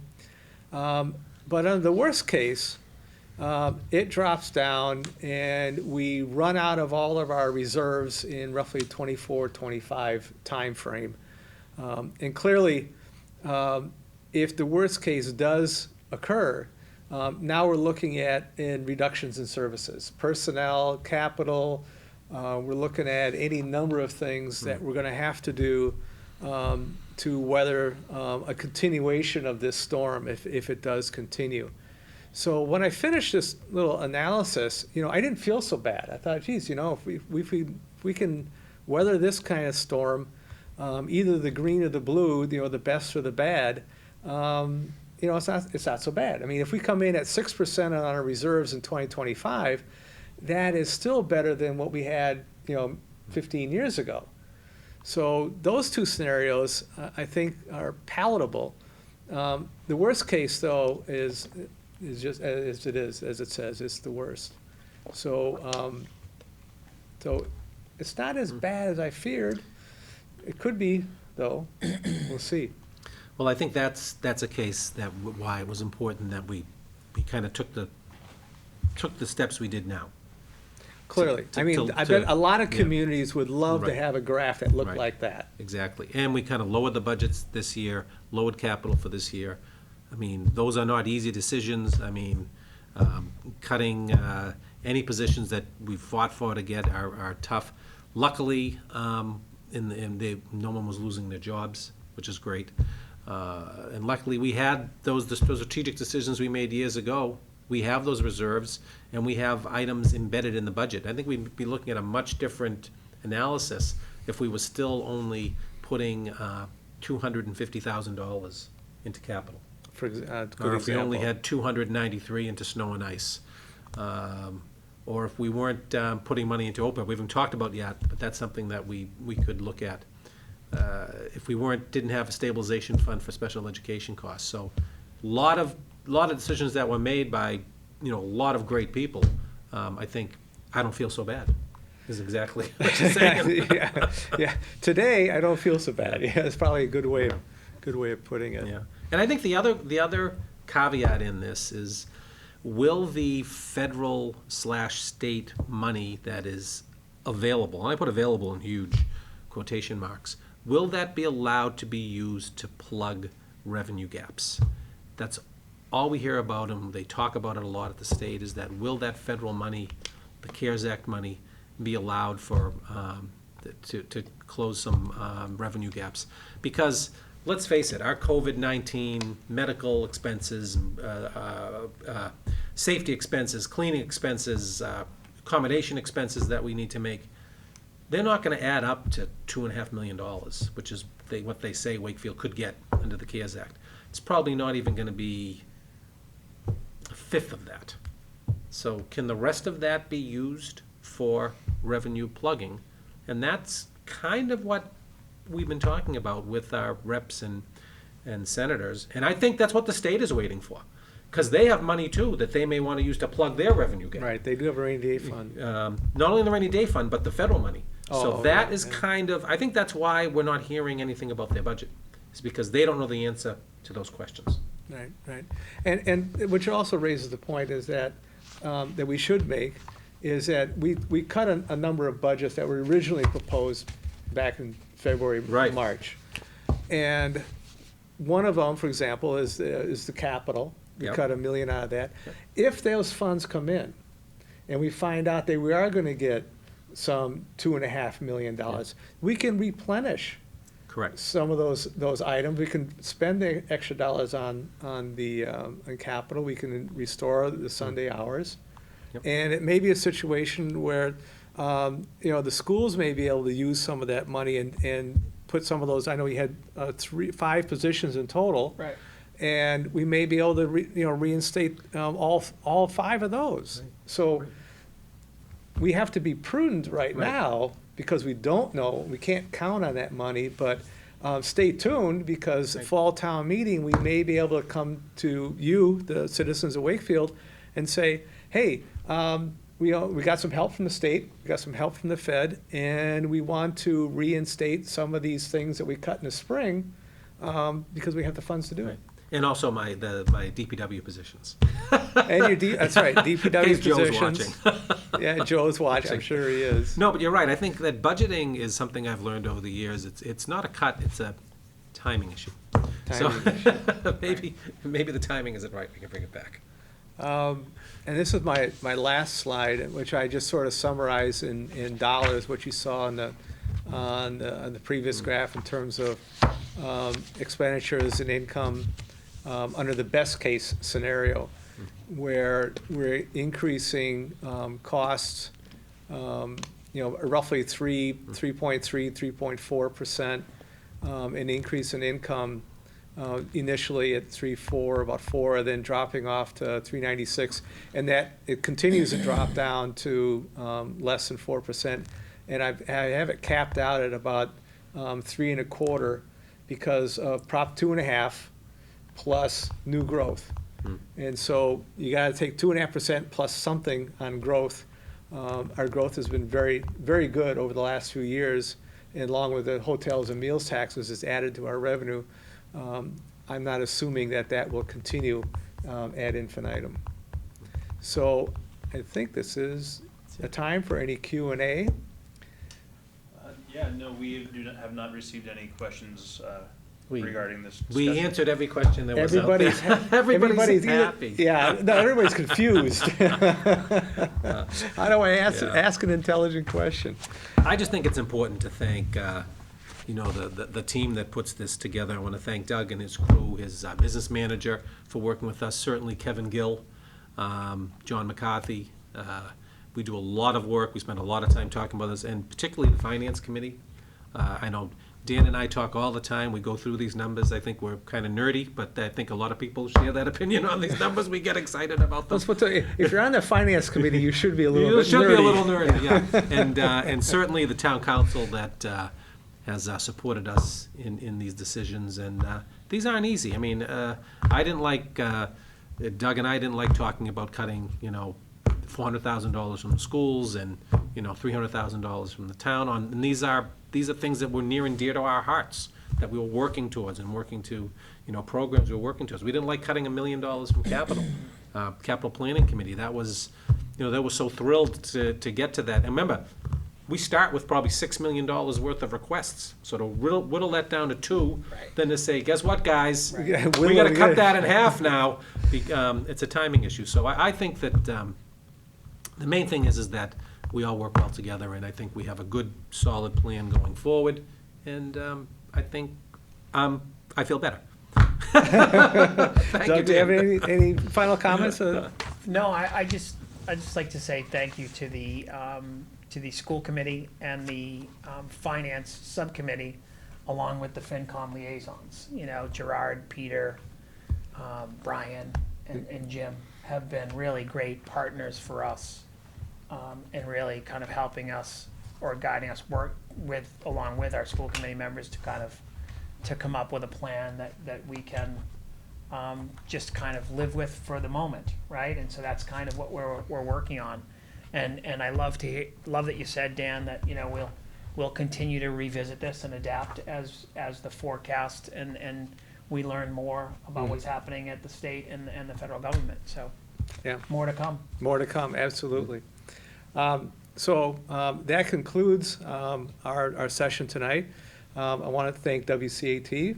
But under the worst case, it drops down and we run out of all of our reserves in roughly 24, 25 time frame. And clearly, if the worst case does occur, now we're looking at in reductions in services, personnel, capital. We're looking at any number of things that we're going to have to do to weather a continuation of this storm if it does continue. So when I finished this little analysis, I didn't feel so bad. I thought, geez, if we can weather this kind of storm, either the green or the blue, the best or the bad, it's not so bad. I mean, if we come in at 6% on our reserves in 2025, that is still better than what we had, 15 years ago. So those two scenarios, I think, are palatable. The worst case, though, is just as it says, it's the worst. So, so it's not as bad as I feared. It could be, though. We'll see. Well, I think that's a case why it was important that we kind of took the steps we did now. Clearly. I bet a lot of communities would love to have a graph that looked like that. Exactly. And we kind of lowered the budgets this year, lowered capital for this year. I mean, those are not easy decisions. I mean, cutting any positions that we fought for to get are tough. Luckily, no one was losing their jobs, which is great. And luckily, we had those strategic decisions we made years ago. We have those reserves, and we have items embedded in the budget. I think we'd be looking at a much different analysis if we were still only putting $250,000 into capital. Or if we only had 293 into snow and ice. Or if we weren't putting money into OPEB. We haven't talked about yet, but that's something that we could look at. If we didn't have a stabilization fund for special education costs. So a lot of decisions that were made by, a lot of great people. I think I don't feel so bad is exactly what you're saying. yeah. Today, I don't feel so bad. Yeah, it's probably a good way of putting it. Yeah. And I think the other caveat in this is, will the federal/state money that is available, and I put available in huge quotation marks, will that be allowed to be used to plug revenue gaps? That's all we hear about, and they talk about it a lot at the state, is that will that federal money, the CARES Act money, be allowed for to close some revenue gaps? Because let's face it, our COVID-19 medical expenses, safety expenses, cleaning expenses, accommodation expenses that we need to make, they're not going to add up to $2.5 million, which is what they say Wakefield could get under the CARES Act. It's probably not even going to be a fifth of that. So can the rest of that be used for revenue plugging? And that's kind of what we've been talking about with our reps and senators. And I think that's what the state is waiting for, because they have money too that they may want to use to plug their revenue gap. Right, they do have a rainy day fund. Not only the rainy day fund, but the federal money. So that is kind of, I think that's why we're not hearing anything about their budget. It's because they don't know the answer to those questions. Right. And which also raises the point is that that we should make is that we cut a number of budgets that were originally proposed back in February, March. And one of them, for example, is the capital. We cut $1 million out of that. If those funds come in and we find out that we are going to get some $2.5 million, we can replenish some of those items. We can spend the extra dollars on capital. We can restore the Sunday hours. And it may be a situation where the schools may be able to use some of that money and put some of those. I know we had 5 positions in total, Right. and we may be able to reinstate all 5 of those. So we have to be prudent right now because we don't know. We can't count on that money, but stay tuned because fall town meeting we may be able to come to you, the citizens of Wakefield, and say, hey. We got some help from the state, we got some help from the Fed, and we want to reinstate some of these things that we cut in the spring because we have the funds to do it. And also my DPW positions. And that's right, DPW positions. Joe's watching. Yeah, Joe's watching, I'm sure he is. No, but you're right. I think that budgeting is something I've learned over the years. It's not a cut, it's a timing issue. So Timing maybe the timing isn't right, we can bring it back. And this is my last slide, which I just sort of summarize in dollars, what you saw on the previous graph in terms of expenditures and income under the best case scenario, where we're increasing costs, roughly 3.3, 3.4%, an increase in income initially at 3.4, about 4, then dropping off to 3.96, and that it continues to drop down to less than 4%, and I have it capped out at about 3.25 because of Prop 2.5 plus new growth, and so you got to take 2.5% plus something on growth. Our growth has been very, very good over the last few years, and along with the hotels and meals taxes, it's added to our revenue. I'm not assuming that will continue ad infinitum. So I think this is a time for any Q&A. Yeah, no, we have not received any questions We- regarding this We discussion. answered every question that was out there. Everybody's either- happy. Yeah, no, everybody's confused. How do I ask an intelligent question? I just think it's important to thank, the team that puts this together. I want to thank Doug and his crew, his business manager for working with us, certainly Kevin Gill, John McCarthy. We do a lot of work. We spend a lot of time talking about this, and particularly the Finance Committee. I know Dan and I talk all the time. We go through these numbers. I think we're kind of nerdy, but I think a lot of people share that opinion on these numbers. We get excited about them. If you're on the Finance Committee, you should be a little bit nerdy. You should be a little nerdy, yeah. And certainly the town council that has supported us in these decisions, and these aren't easy. I mean, I didn't like, Doug and I didn't like talking about cutting, $400,000 from the schools and, $300,000 from the town on, and these are things that were near and dear to our hearts, that we were working towards and working to, programs we were working towards. We didn't like cutting $1 million from capital planning committee. That was, they were so thrilled to get to that. And remember, we start with probably $6 million worth of requests. So to whittle that down to 2, then to say, guess what, guys? We got to cut that in half now. It's a timing issue. So I think that the main thing is that we all work well together, and I think we have a good, solid plan going forward. And I think I feel better. Doug, do you have any final comments? No, I just like to say thank you to the school committee and the finance subcommittee, along with the FinCom liaisons. Gerard, Peter, Brian, and Jim have been really great partners for us, and really kind of helping us or guiding us along with our school committee members to come up with a plan that we can just kind of live with for the moment, right? And so that's kind of what we're working on. And I love that you said, Dan, that we'll continue to revisit this and adapt as the forecast and we learn more about what's happening at the state and the federal government. So Yeah. more to come. More to come, absolutely. So that concludes our session tonight. I want to thank WCAT,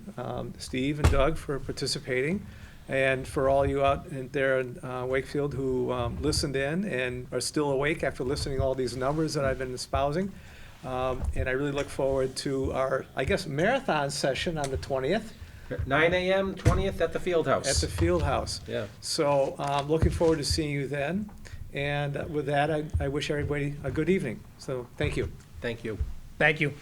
Steve and Doug for participating, and for all you out there in Wakefield who listened in and are still awake after listening to all these numbers that I've been espousing. And I really look forward to our, marathon session on the 20th. 9 a.m., 20th at the Field House. At the Field House. Yeah. So I'm looking forward to seeing you then. And with that, I wish everybody a good evening. So thank you. Thank you. Thank you.